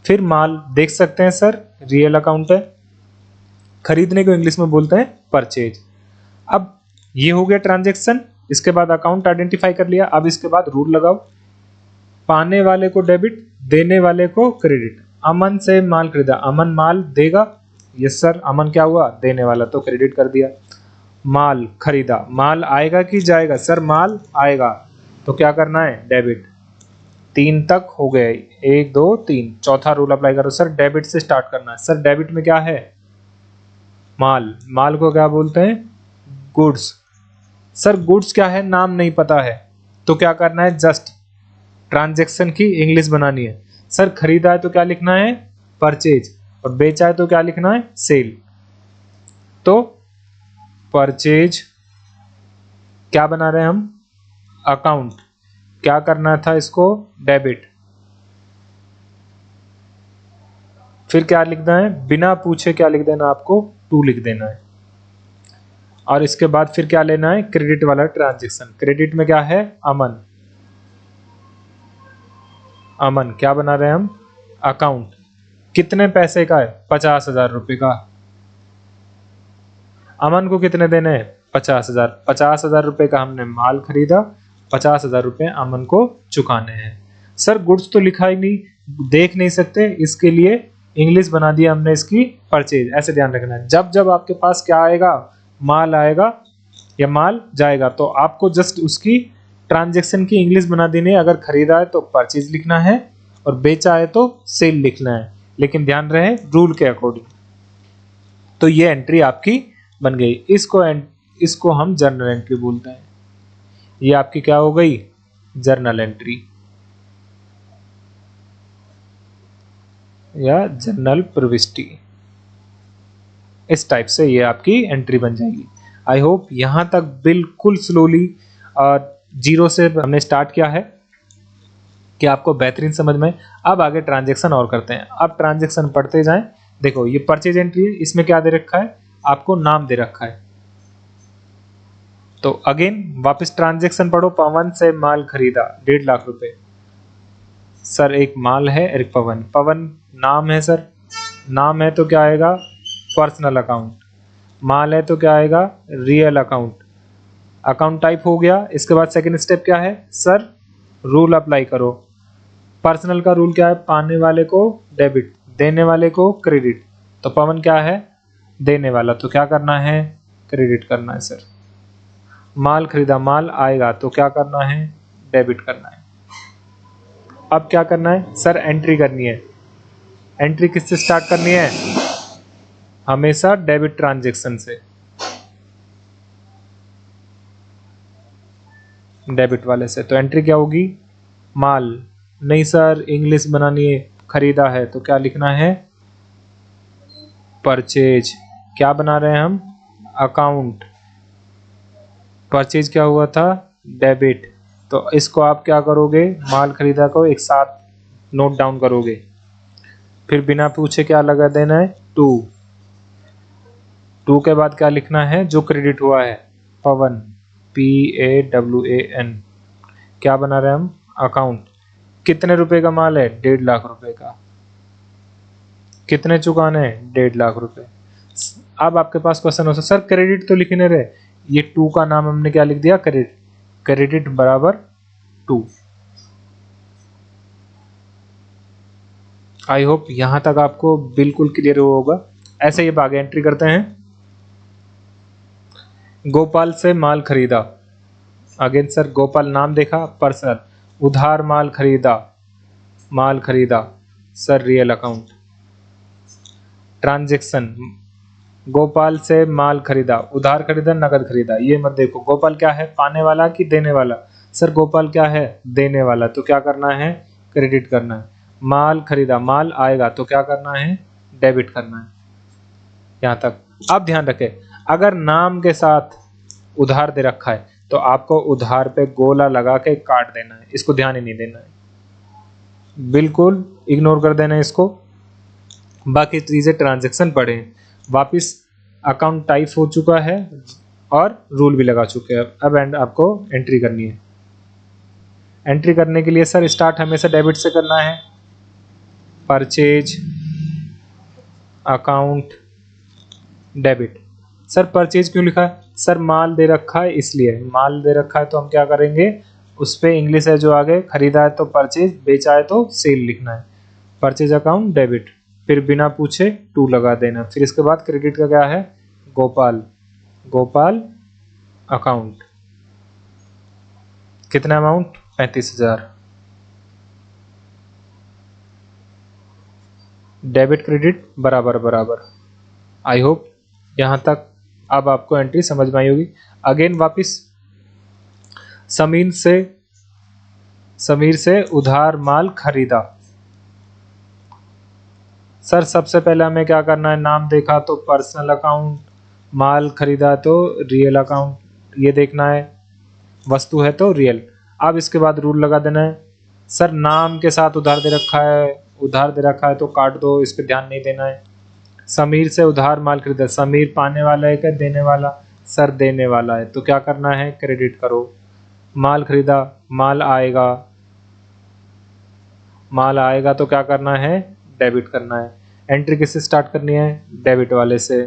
फिर माल देख सकते हैं सर, रियल अकाउंट है। खरीदने को इंग्लिश में बोलते हैं परचेज। अब ये हो गया ट्रांजैक्शन। इसके बाद अकाउंट आइडेंटिफाई कर लिया। अब इसके बाद रूल लगाओ, पाने वाले को डेबिट, देने वाले को क्रेडिट। अमन से माल खरीदा, अमन माल देगा, यस सर। अमन क्या हुआ? देने वाला, तो क्रेडिट कर दिया। माल खरीदा, माल आएगा कि जाएगा? सर माल आएगा, तो क्या करना है? डेबिट। 3 तक हो गए, 1 2 3। चौथा रूल अप्लाई करो सर, डेबिट से स्टार्ट करना है। सर डेबिट में क्या है? माल। माल को क्या बोलते हैं? गुड्स। सर गुड्स क्या है? नाम नहीं पता है, तो क्या करना है? जस्ट ट्रांजैक्शन की इंग्लिश बनानी है। सर खरीदा है तो क्या लिखना है? परचेज। और बेचा है तो क्या लिखना है? सेल। तो परचेज क्या बना रहे हैं हम? अकाउंट। क्या करना था इसको? डेबिट। फिर क्या लिखना है? बिना पूछे क्या लिख देना आपको? टू लिख देना है। और इसके बाद फिर क्या लेना है? क्रेडिट वाला ट्रांजैक्शन। क्रेडिट में क्या है? अमन। अमन क्या बना रहे हैं हम? अकाउंट। कितने पैसे का है? 50,000 रुपए का। अमन को कितने देने हैं? 50,000। 50,000 रुपए का हमने माल खरीदा, 50,000 रुपए अमन को चुकाने हैं। सर गुड्स तो लिखा ही नहीं, देख नहीं सकते, इसके लिए इंग्लिश बना दिया हमने इसकी परचेज। ऐसे ध्यान रखना है, जब जब आपके पास क्या आएगा? माल आएगा या माल जाएगा, तो आपको जस्ट उसकी ट्रांजैक्शन की इंग्लिश बना देनी है। अगर खरीदा है तो परचेज लिखना है और बेचा है तो सेल लिखना है, लेकिन ध्यान रहे रूल के अकॉर्डिंग। तो ये एंट्री आपकी बन गई। इसको हम जर्नल एंट्री बोलते हैं। ये आपकी क्या हो गई? जर्नल एंट्री या जर्नल प्रविष्टि। इस टाइप से ये आपकी एंट्री बन जाएगी। आई होप यहां तक बिल्कुल स्लोली और जीरो से हमने स्टार्ट किया है कि आपको बेहतरीन समझ में। अब आगे ट्रांजैक्शन और करते हैं। अब ट्रांजैक्शन पढ़ते जाएं। देखो ये परचेज एंट्री है, इसमें क्या दे रखा है? आपको नाम दे रखा है। तो अगेन वापस ट्रांजैक्शन पढ़ो। पवन से माल खरीदा 1.5 लाख रुपए। सर एक माल है, एक पवन। पवन नाम है सर, नाम है तो क्या आएगा? Personal account. माल है तो क्या आएगा? Real account. अकाउंट टाइप हो गया। इसके बाद सेकंड स्टेप क्या है? सर रूल अप्लाई करो। पर्सनल का रूल क्या है? पाने वाले को डेबिट, देने वाले को क्रेडिट। तो पवन क्या है? देने वाला, तो क्या करना है? क्रेडिट करना है सर। माल खरीदा, माल आएगा तो क्या करना है? डेबिट करना है। अब क्या करना है? सर एंट्री करनी है। एंट्री किससे स्टार्ट करनी है? हमेशा डेबिट ट्रांजैक्शन से, डेबिट वाले से। तो एंट्री क्या होगी? माल नहीं सर, इंग्लिश बनानी है। खरीदा है तो क्या लिखना है? परचेज। क्या बना रहे हैं हम? अकाउंट। परचेज क्या हुआ था? डेबिट। तो इसको आप क्या करोगे? माल खरीदा को एक साथ नोट डाउन करोगे। फिर बिना पूछे क्या लगा देना है? टू। टू के बाद क्या लिखना है? जो क्रेडिट हुआ है, पवन, PAWAN। क्या बना रहे हैं हम? अकाउंट। कितने रुपए का माल है? 1.5 लाख रुपए का। कितने चुकाने हैं? 1.5 लाख रुपए। अब आपके पास क्वेश्चन हो सकता सर क्रेडिट तो लिखने रहे, ये टू का नाम हमने क्या लिख दिया? क्रेडिट। क्रेडिट बराबर 2। आई होप यहां तक आपको बिल्कुल क्लियर होगा। ऐसे ही आगे एंट्री करते हैं। गोपाल से माल खरीदा। अगेन सर गोपाल नाम देखा, पर्सनल। उधार माल खरीदा, माल खरीदा sir real account. Transaction, Gopal से माल खरीदा, उधार खरीदा, नगद खरीदा। ये मत देखो गोपाल क्या है? पाने वाला कि देने वाला? सर गोपाल क्या है? देने वाला, तो क्या करना है? क्रेडिट करना है। माल खरीदा, माल आएगा तो क्या करना है? डेबिट करना है। यहाँ तक। अब ध्यान रखें, अगर नाम के साथ उधार दे रखा है तो आपको उधार पे गोला लगा के काट देना है, इसको ध्यान ही नहीं देना है। बिल्कुल इग्नोर कर देना इसको, बाकी चीज़ें ट्रांजैक्शन पढ़ें। वापस अकाउंट टाइप हो चुका है और रूल भी लगा चुके हैं। अब एंड आपको एंट्री करनी है। एंट्री करने के लिए सर स्टार्ट हमेशा डेबिट से करना है। Purchase account debit. Sir purchase क्यों लिखा है? सर माल दे रखा है इसलिए, माल दे रखा है तो हम क्या करेंगे, उस पर इंग्लिश है जो आगे, खरीदा है तो परचेज, बेचा है तो सेल लिखना है। परचेज अकाउंट डेबिट, फिर बिना पूछे टू लगा देना। फिर इसके बाद क्रेडिट का क्या है, गोपाल, गोपाल अकाउंट, कितना अमाउंट, 35,000। डेबिट क्रेडिट बराबर बराबर। आई होप यहाँ तक अब आपको एंट्री समझ में आई होगी। अगेन वापस समीर से उधार माल खरीदा। सर सबसे पहले हमें क्या करना है, नाम देखा तो पर्सनल अकाउंट, माल खरीदा तो रियल अकाउंट, ये देखना है, वस्तु है तो रियल। अब इसके बाद रूल लगा देना है। सर नाम के साथ उधार दे रखा है, उधार दे रखा है तो काट दो, इस पर ध्यान नहीं देना है। समीर से उधार माल खरीदा, समीर पाने वाला है क्या देने वाला, सर देने वाला है, तो क्या करना है, क्रेडिट करो। माल खरीदा, माल आएगा, माल आएगा तो क्या करना है, डेबिट करना है। एंट्री किससे स्टार्ट करनी है, डेबिट वाले से।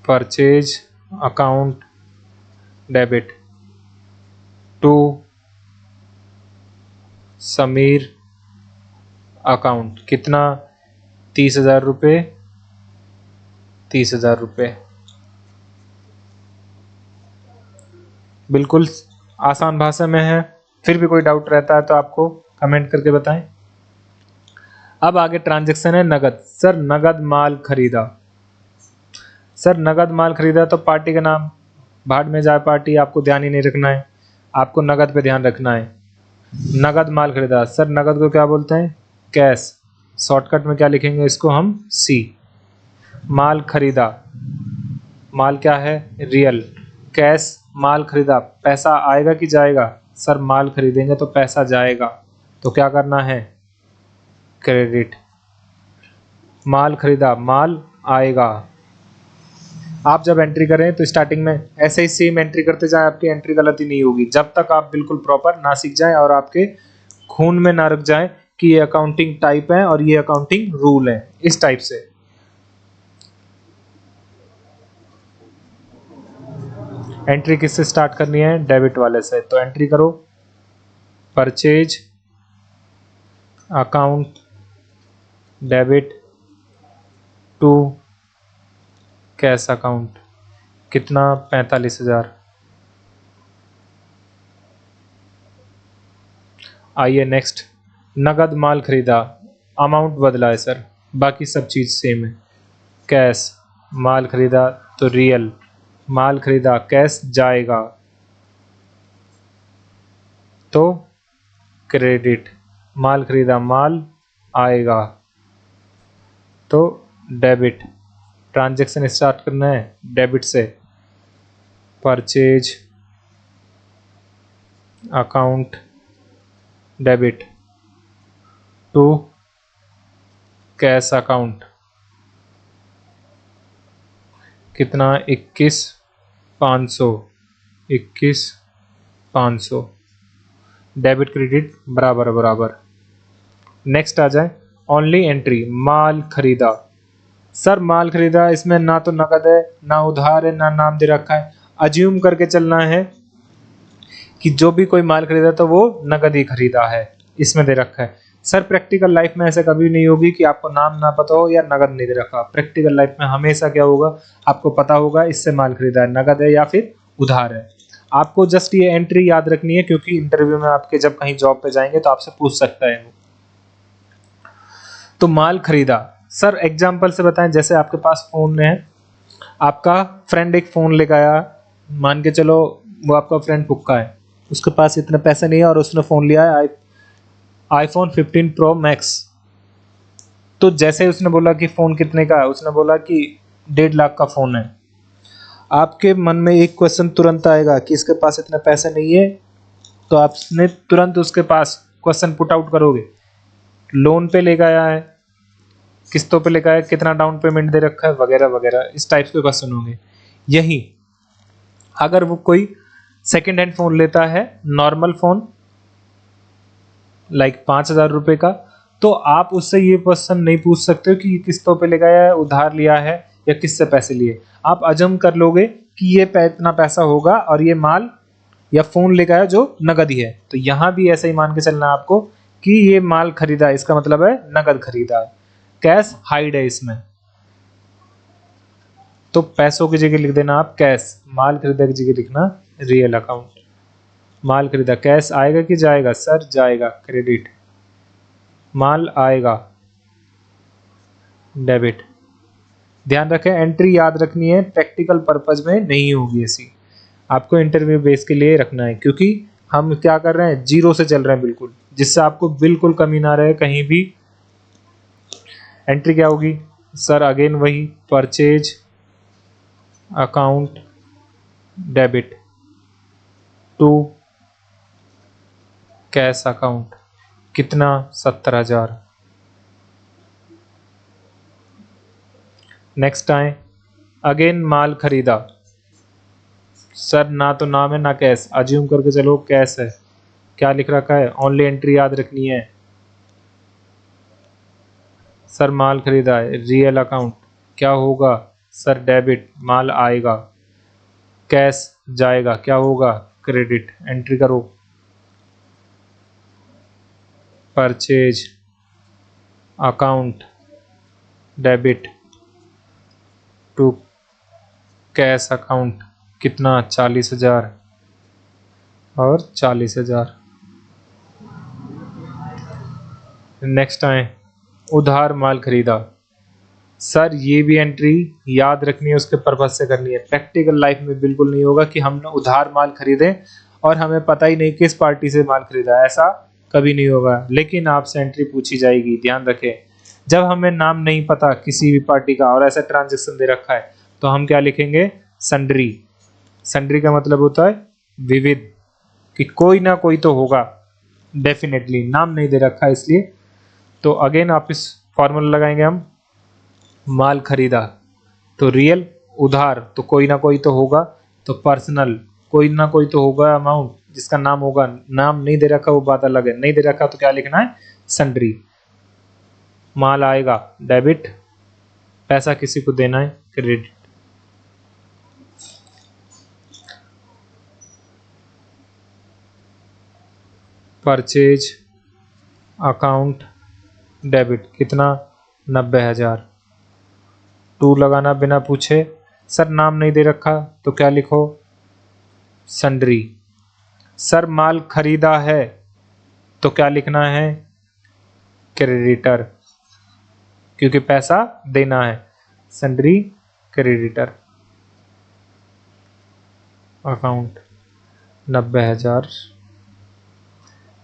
Purchase account debit to Sameer account, कितना, 30,000 रुपये, 30,000 रुपये। बिल्कुल आसान भाषा में है। फिर भी कोई डाउट रहता है तो आपको कमेंट करके बताएं। अब आगे ट्रांजैक्शन है नगद। सर नगद माल खरीदा, सर नगद माल खरीदा तो पार्टी का नाम, भाड़ में जाए पार्टी, आपको ध्यान ही नहीं रखना है, आपको नगद पे ध्यान रखना है। नगद माल खरीदा, सर नगद को क्या बोलते हैं, कैश, शॉर्टकट में क्या लिखेंगे इसको हम, सी। माल खरीदा, माल क्या है, रियल, कैश माल खरीदा, पैसा आएगा कि जाएगा, सर माल खरीदेंगे तो पैसा जाएगा, तो क्या करना है, क्रेडिट। माल खरीदा, माल आएगा। आप जब एंट्री करें तो स्टार्टिंग में ऐसे ही सेम एंट्री करते जाएं, आपकी एंट्री गलती नहीं होगी जब तक आप बिल्कुल प्रॉपर ना सीख जाएं और आपके खून में ना रख जाए कि ये अकाउंटिंग टाइप है और ये अकाउंटिंग रूल है, इस टाइप से। एंट्री किससे स्टार्ट करनी है, डेबिट वाले से, तो एंट्री करो, purchase account debit to cash account, कितना, 45,000। आइए नेक्स्ट, नगद माल खरीदा, अमाउंट बदला है सर, बाकी सब चीज़ सेम है। कैश माल खरीदा तो रियल, माल खरीदा कैश जाएगा तो क्रेडिट, माल खरीदा माल आएगा तो डेबिट। ट्रांजैक्शन स्टार्ट करना है डेबिट से, purchase account debit to cash account, कितना, 21,500, 21,500। डेबिट क्रेडिट बराबर बराबर। नेक्स्ट आ जाए ओनली एंट्री, माल खरीदा। सर माल खरीदा, इसमें ना तो नकद है ना उधार है ना नाम दे रखा है, अज्यूम करके चलना है कि जो भी कोई माल खरीदा तो वो नकद ही खरीदा है, इसमें दे रखा है। सर प्रैक्टिकल लाइफ में ऐसा कभी नहीं होगी कि आपको नाम ना पता हो या नगद नहीं दे रखा। प्रैक्टिकल लाइफ में हमेशा क्या होगा, आपको पता होगा इससे माल खरीदा है, नगद है या फिर उधार है। आपको जस्ट ये एंट्री याद रखनी है क्योंकि इंटरव्यू में आपके जब कहीं जॉब पे जाएंगे तो आपसे पूछ सकता है। तो माल खरीदा, सर एग्जाम्पल से बताएं, जैसे आपके पास फोन है, आपका फ्रेंड एक फ़ोन लेकर आया, मान के चलो वो आपका फ्रेंड पुक्का है, उसके पास इतने पैसे नहीं है और उसने फ़ोन लिया है iPhone 15 Pro Max। तो जैसे उसने बोला कि फ़ोन कितने का है, उसने बोला कि 1.5 लाख का फ़ोन है, आपके मन में एक क्वेश्चन तुरंत आएगा कि इसके पास इतने पैसे नहीं है तो आपने तुरंत उसके पास क्वेश्चन पुट आउट करोगे, लोन पे लेके आया है, किस्तों पे लेके आया, कितना डाउन पेमेंट दे रखा है, वगैरह वगैरह, इस टाइप के क्वेश्चन होंगे। यही अगर वो कोई सेकेंड हैंड फ़ोन लेता है, नॉर्मल फ़ोन लाइक 5,000 रुपये का, तो आप उससे ये क्वेश्चन नहीं पूछ सकते हो कि ये किस्तों पे लेके आया है, उधार लिया है या किससे पैसे लिए। आप अजम कर लोगे कि ये इतना पैसा होगा और ये माल या फ़ोन लेके आया जो नगद ही है। तो यहाँ भी ऐसा ही मान के चलना है आपको कि ये माल खरीदा है, इसका मतलब है नगद खरीदा है, कैश हाइड है इसमें। तो पैसों की जगह लिख देना आप कैश, माल खरीदा की जगह लिखना रियल अकाउंट। माल खरीदा, कैश आएगा कि जाएगा? सर जाएगा, क्रेडिट। माल आएगा, डेबिट। ध्यान रखें, एंट्री याद रखनी है, प्रैक्टिकल पर्पज में नहीं होगी ऐसी, आपको इंटरव्यू बेस के लिए रखना है, क्योंकि हम क्या कर रहे हैं, जीरो से चल रहे हैं बिल्कुल, जिससे आपको बिल्कुल कमी ना रहे कहीं भी। एंट्री क्या होगी सर? अगेन वही, purchase account debit to cash account, कितना? 70,000। नेक्स्ट आए, अगेन माल खरीदा, सर ना तो नाम है ना कैश, अज्यूम करके चलो कैश है, क्या लिख रखा है? ओनली एंट्री याद रखनी है। सर माल खरीदा है, रियल अकाउंट, क्या होगा? सर डेबिट, माल आएगा, कैश जाएगा, क्या होगा? क्रेडिट। एंट्री करो, purchase account debit to cash account, कितना? 40,000 और 40,000। नेक्स्ट आए, उधार माल खरीदा, सर ये भी एंट्री याद रखनी है, उसके पर्पज से करनी है। प्रैक्टिकल लाइफ में बिल्कुल नहीं होगा कि हमने उधार माल खरीदे और हमें पता ही नहीं किस पार्टी से माल खरीदा, ऐसा कभी नहीं होगा। लेकिन आपसे एंट्री पूछी जाएगी, ध्यान रखें। जब हमें नाम नहीं पता किसी भी पार्टी का और ऐसा ट्रांजेक्शन दे रखा है, तो हम क्या लिखेंगे? सन्ड्री। सन्ड्री का मतलब होता है विविध, कि कोई ना कोई तो होगा, डेफिनेटली नाम नहीं दे रखा है इसलिए। तो अगेन आप इस फॉर्मूला लगाएंगे हम, माल खरीदा तो रियल, उधार तो कोई ना कोई तो होगा, तो पर्सनल कोई ना कोई तो होगा, अमाउंट जिसका नाम होगा, नाम नहीं दे रखा वो बात अलग है, नहीं दे रखा तो क्या लिखना है? सन्ड्री। माल आएगा, डेबिट, पैसा किसी को देना है, क्रेडिट। परचेज अकाउंट डेबिट, कितना? 90,000। टू लगाना बिना पूछे। सर नाम नहीं दे रखा तो क्या लिखो? सन्ड्री। सर माल खरीदा है तो क्या लिखना है? क्रेडिटर, क्योंकि पैसा देना है, सन्ड्री क्रेडिटर अकाउंट 90,000।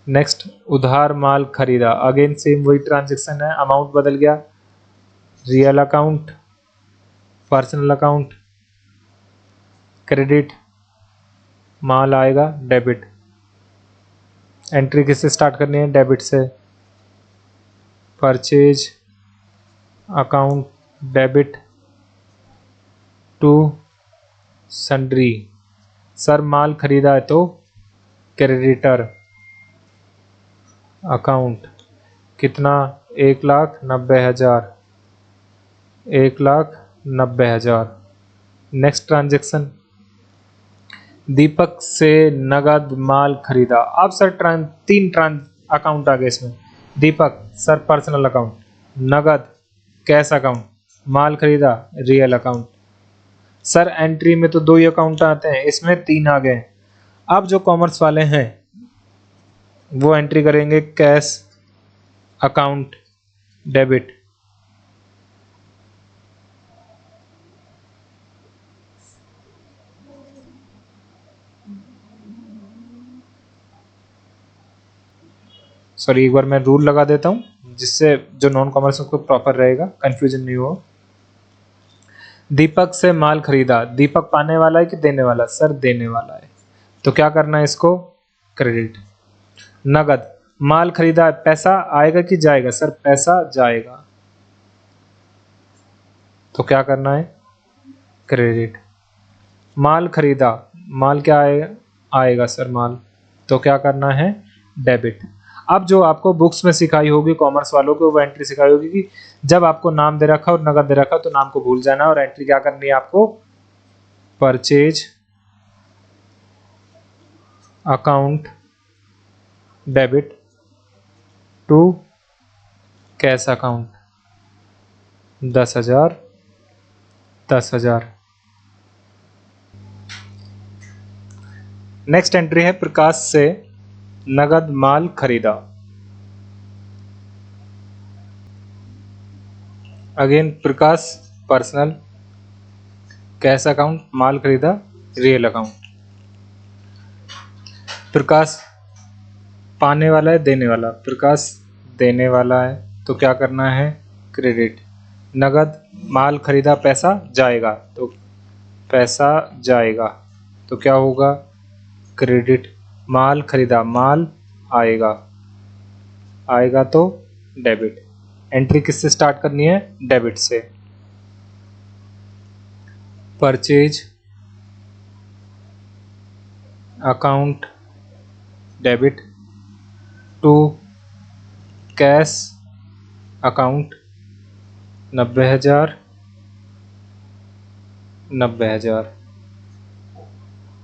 नेक्स्ट, उधार माल खरीदा, अगेन सेम वही ट्रांजेक्शन है, अमाउंट बदल गया, real account, personal account, credit, माल आएगा, डेबिट। एंट्री किससे स्टार्ट करनी है? डेबिट से। Purchase account debit to sundry. Sir माल खरीदा है तो क्रेडिटर अकाउंट, कितना? 1,90,000, 1,90,000। नेक्स्ट ट्रांजेक्शन, दीपक से नगद माल खरीदा। अब सर तीन अकाउंट आ गए इसमें। दीपक सर पर्सनल अकाउंट, नगद कैश अकाउंट, माल खरीदा रियल अकाउंट। सर एंट्री में तो 2 ही अकाउंट आते हैं, इसमें 3 आ गए। अब जो कॉमर्स वाले हैं वो एंट्री करेंगे कैश अकाउंट डेबिट, सॉरी एक बार मैं रूल लगा देता हूं जिससे जो नॉन कॉमर्स को प्रॉपर रहेगा, कंफ्यूजन नहीं हो। दीपक से माल खरीदा, दीपक पाने वाला है कि देने वाला? सर देने वाला है, तो क्या करना है इसको? क्रेडिट। नगद, माल खरीदा, पैसा आएगा कि जाएगा? सर पैसा जाएगा, तो क्या करना है? क्रेडिट। माल खरीदा, माल क्या आएगा सर? माल, तो क्या करना है? डेबिट। अब जो आपको बुक्स में सिखाई होगी कॉमर्स वालों को, वो एंट्री सिखाई होगी कि जब आपको नाम दे रखा और नगद दे रखा तो नाम को भूल जाना और एंट्री क्या करनी है आपको? Purchase account debit to cash account 10,000 10,000। Next entry है प्रकाश से नगद माल खरीदा। Again Prakash personal, cash account, माल खरीदा रियल अकाउंट। प्रकाश पाने वाला है, देने वाला, प्रकाश देने वाला है तो क्या करना है? क्रेडिट। नगद, माल खरीदा, पैसा जाएगा तो पैसा जाएगा तो क्या होगा? क्रेडिट। माल खरीदा, माल आएगा, आएगा तो डेबिट। एंट्री किससे स्टार्ट करनी है? डेबिट से। Purchase account debit to cash account 90,000 90,000।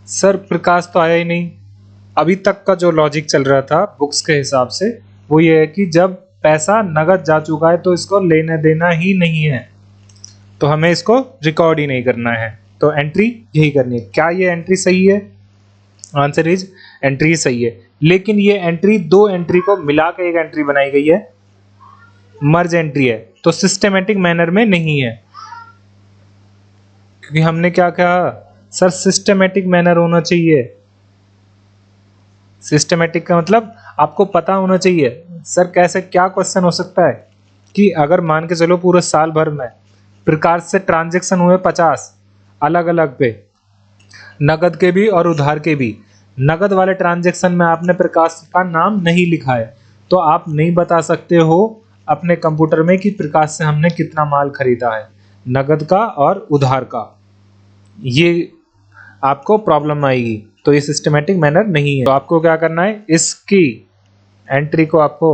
Sir Prakash तो आया ही नहीं। अभी तक का जो लॉजिक चल रहा था बुक्स के हिसाब से वो ये है कि जब पैसा नगद जा चुका है तो इसको लेना देना ही नहीं है, तो हमें इसको रिकॉर्ड ही नहीं करना है, तो एंट्री यही करनी है। क्या ये एंट्री सही है? आंसर इज एंट्री सही है, लेकिन ये एंट्री दो एंट्री को मिला के एक एंट्री बनाई गई है, मर्ज एंट्री है, तो सिस्टेमेटिक मैनर में नहीं है। क्योंकि हमने क्या कहा सर? सिस्टेमेटिक मैनर होना चाहिए। सिस्टेमेटिक का मतलब आपको पता होना चाहिए। सर कैसे, क्या क्वेश्चन हो सकता है कि अगर मान के चलो पूरे साल भर में प्रकार से ट्रांजैक्शन हुए 50 अलग अलग पे, नगद के भी और उधार के भी। नगद वाले ट्रांजैक्शन में आपने प्रकाश का नाम नहीं लिखा है तो आप नहीं बता सकते हो अपने कंप्यूटर में कि प्रकाश से हमने कितना माल खरीदा है, नगद का और उधार का। ये आपको प्रॉब्लम आएगी, तो ये सिस्टमेटिक मैनर नहीं है। तो आपको क्या करना है? इसकी एंट्री को आपको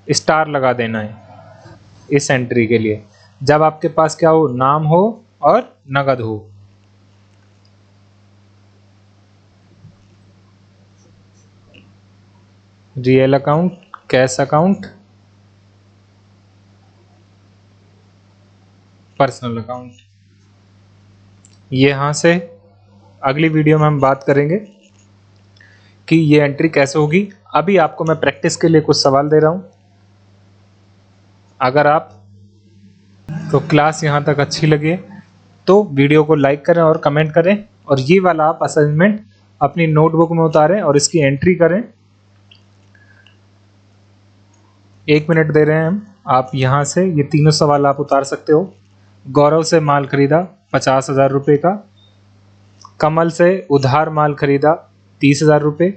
स्टार लगा देना है इस एंट्री के लिए, जब आपके पास क्या हो? नाम हो और नगद हो। Real account, cash account, personal account. ये यहां से अगली वीडियो में हम बात करेंगे कि ये एंट्री कैसे होगी। अभी आपको मैं प्रैक्टिस के लिए कुछ सवाल दे रहा हूं। अगर आप तो क्लास यहां तक अच्छी लगे तो वीडियो को लाइक करें और कमेंट करें, और ये वाला आप असाइनमेंट अपनी नोटबुक में उतारें और इसकी एंट्री करें। 1 मिनट दे रहे हैं हम। आप यहां से ये तीनों सवाल आप उतार सकते हो। गौरव से माल खरीदा 50,000 रुपये का, कमल से उधार माल खरीदा 30,000 रुपये,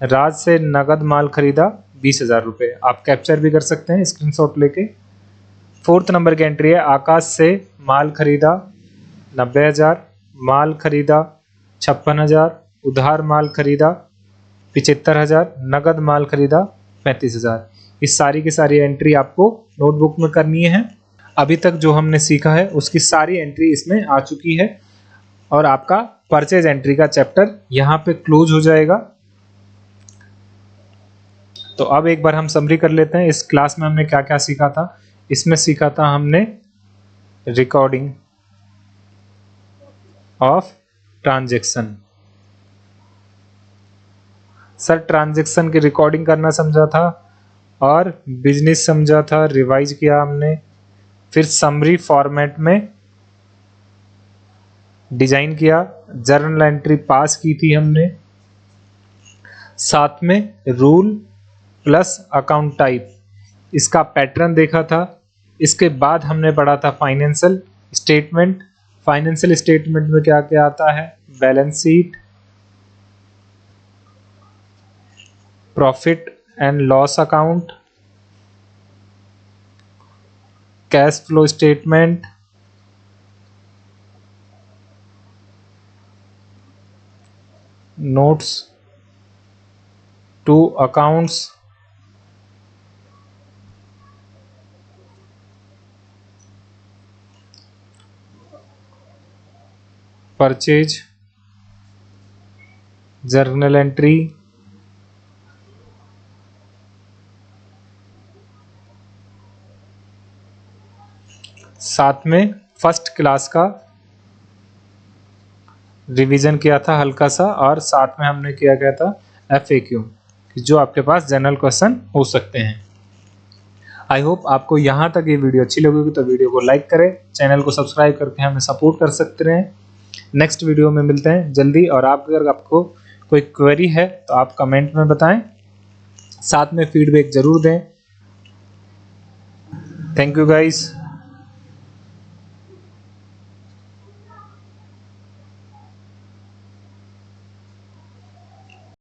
राज से नगद माल खरीदा 20,000 रुपये। आप कैप्चर भी कर सकते हैं स्क्रीनशॉट लेके। 4th नंबर की एंट्री है आकाश से माल खरीदा 90,000, माल खरीदा 56,000, उधार माल खरीदा 75,000, नगद माल खरीदा 35,000। इस सारी की सारी एंट्री आपको नोटबुक में करनी है। अभी तक जो हमने सीखा है उसकी सारी एंट्री इसमें आ चुकी है और आपका परचेज एंट्री का चैप्टर यहाँ पे क्लोज हो जाएगा। तो अब एक बार हम समरी कर लेते हैं। इस क्लास में हमने क्या क्या सीखा था। इसमें सीखा था हमने recording of transaction. Sir transaction की रिकॉर्डिंग करना समझा था, और बिजनेस समझा था, रिवाइज किया हमने। फिर समरी फॉर्मेट में डिजाइन किया, जर्नल एंट्री पास की थी हमने, साथ में रूल प्लस अकाउंट टाइप इसका पैटर्न देखा था। इसके बाद हमने पढ़ा था फाइनेंशियल स्टेटमेंट। फाइनेंशियल स्टेटमेंट में क्या क्या आता है? Balance sheet, profit and loss account, cash flow statement, notes to accounts, purchase, journal entry, साथ में फर्स्ट क्लास का रिवीजन किया था हल्का सा, और साथ में हमने किया गया था FAQ, जो आपके पास जनरल क्वेश्चन हो सकते हैं। आई होप आपको यहाँ तक ये वीडियो अच्छी लगेगी, तो वीडियो को लाइक करें, चैनल को सब्सक्राइब करके हमें सपोर्ट कर सकते हैं। नेक्स्ट वीडियो में मिलते हैं जल्दी, और अगर आपको कोई क्वेरी है तो आप कमेंट में बताएं, साथ में फीडबैक ज़रूर दें। Thank you guys.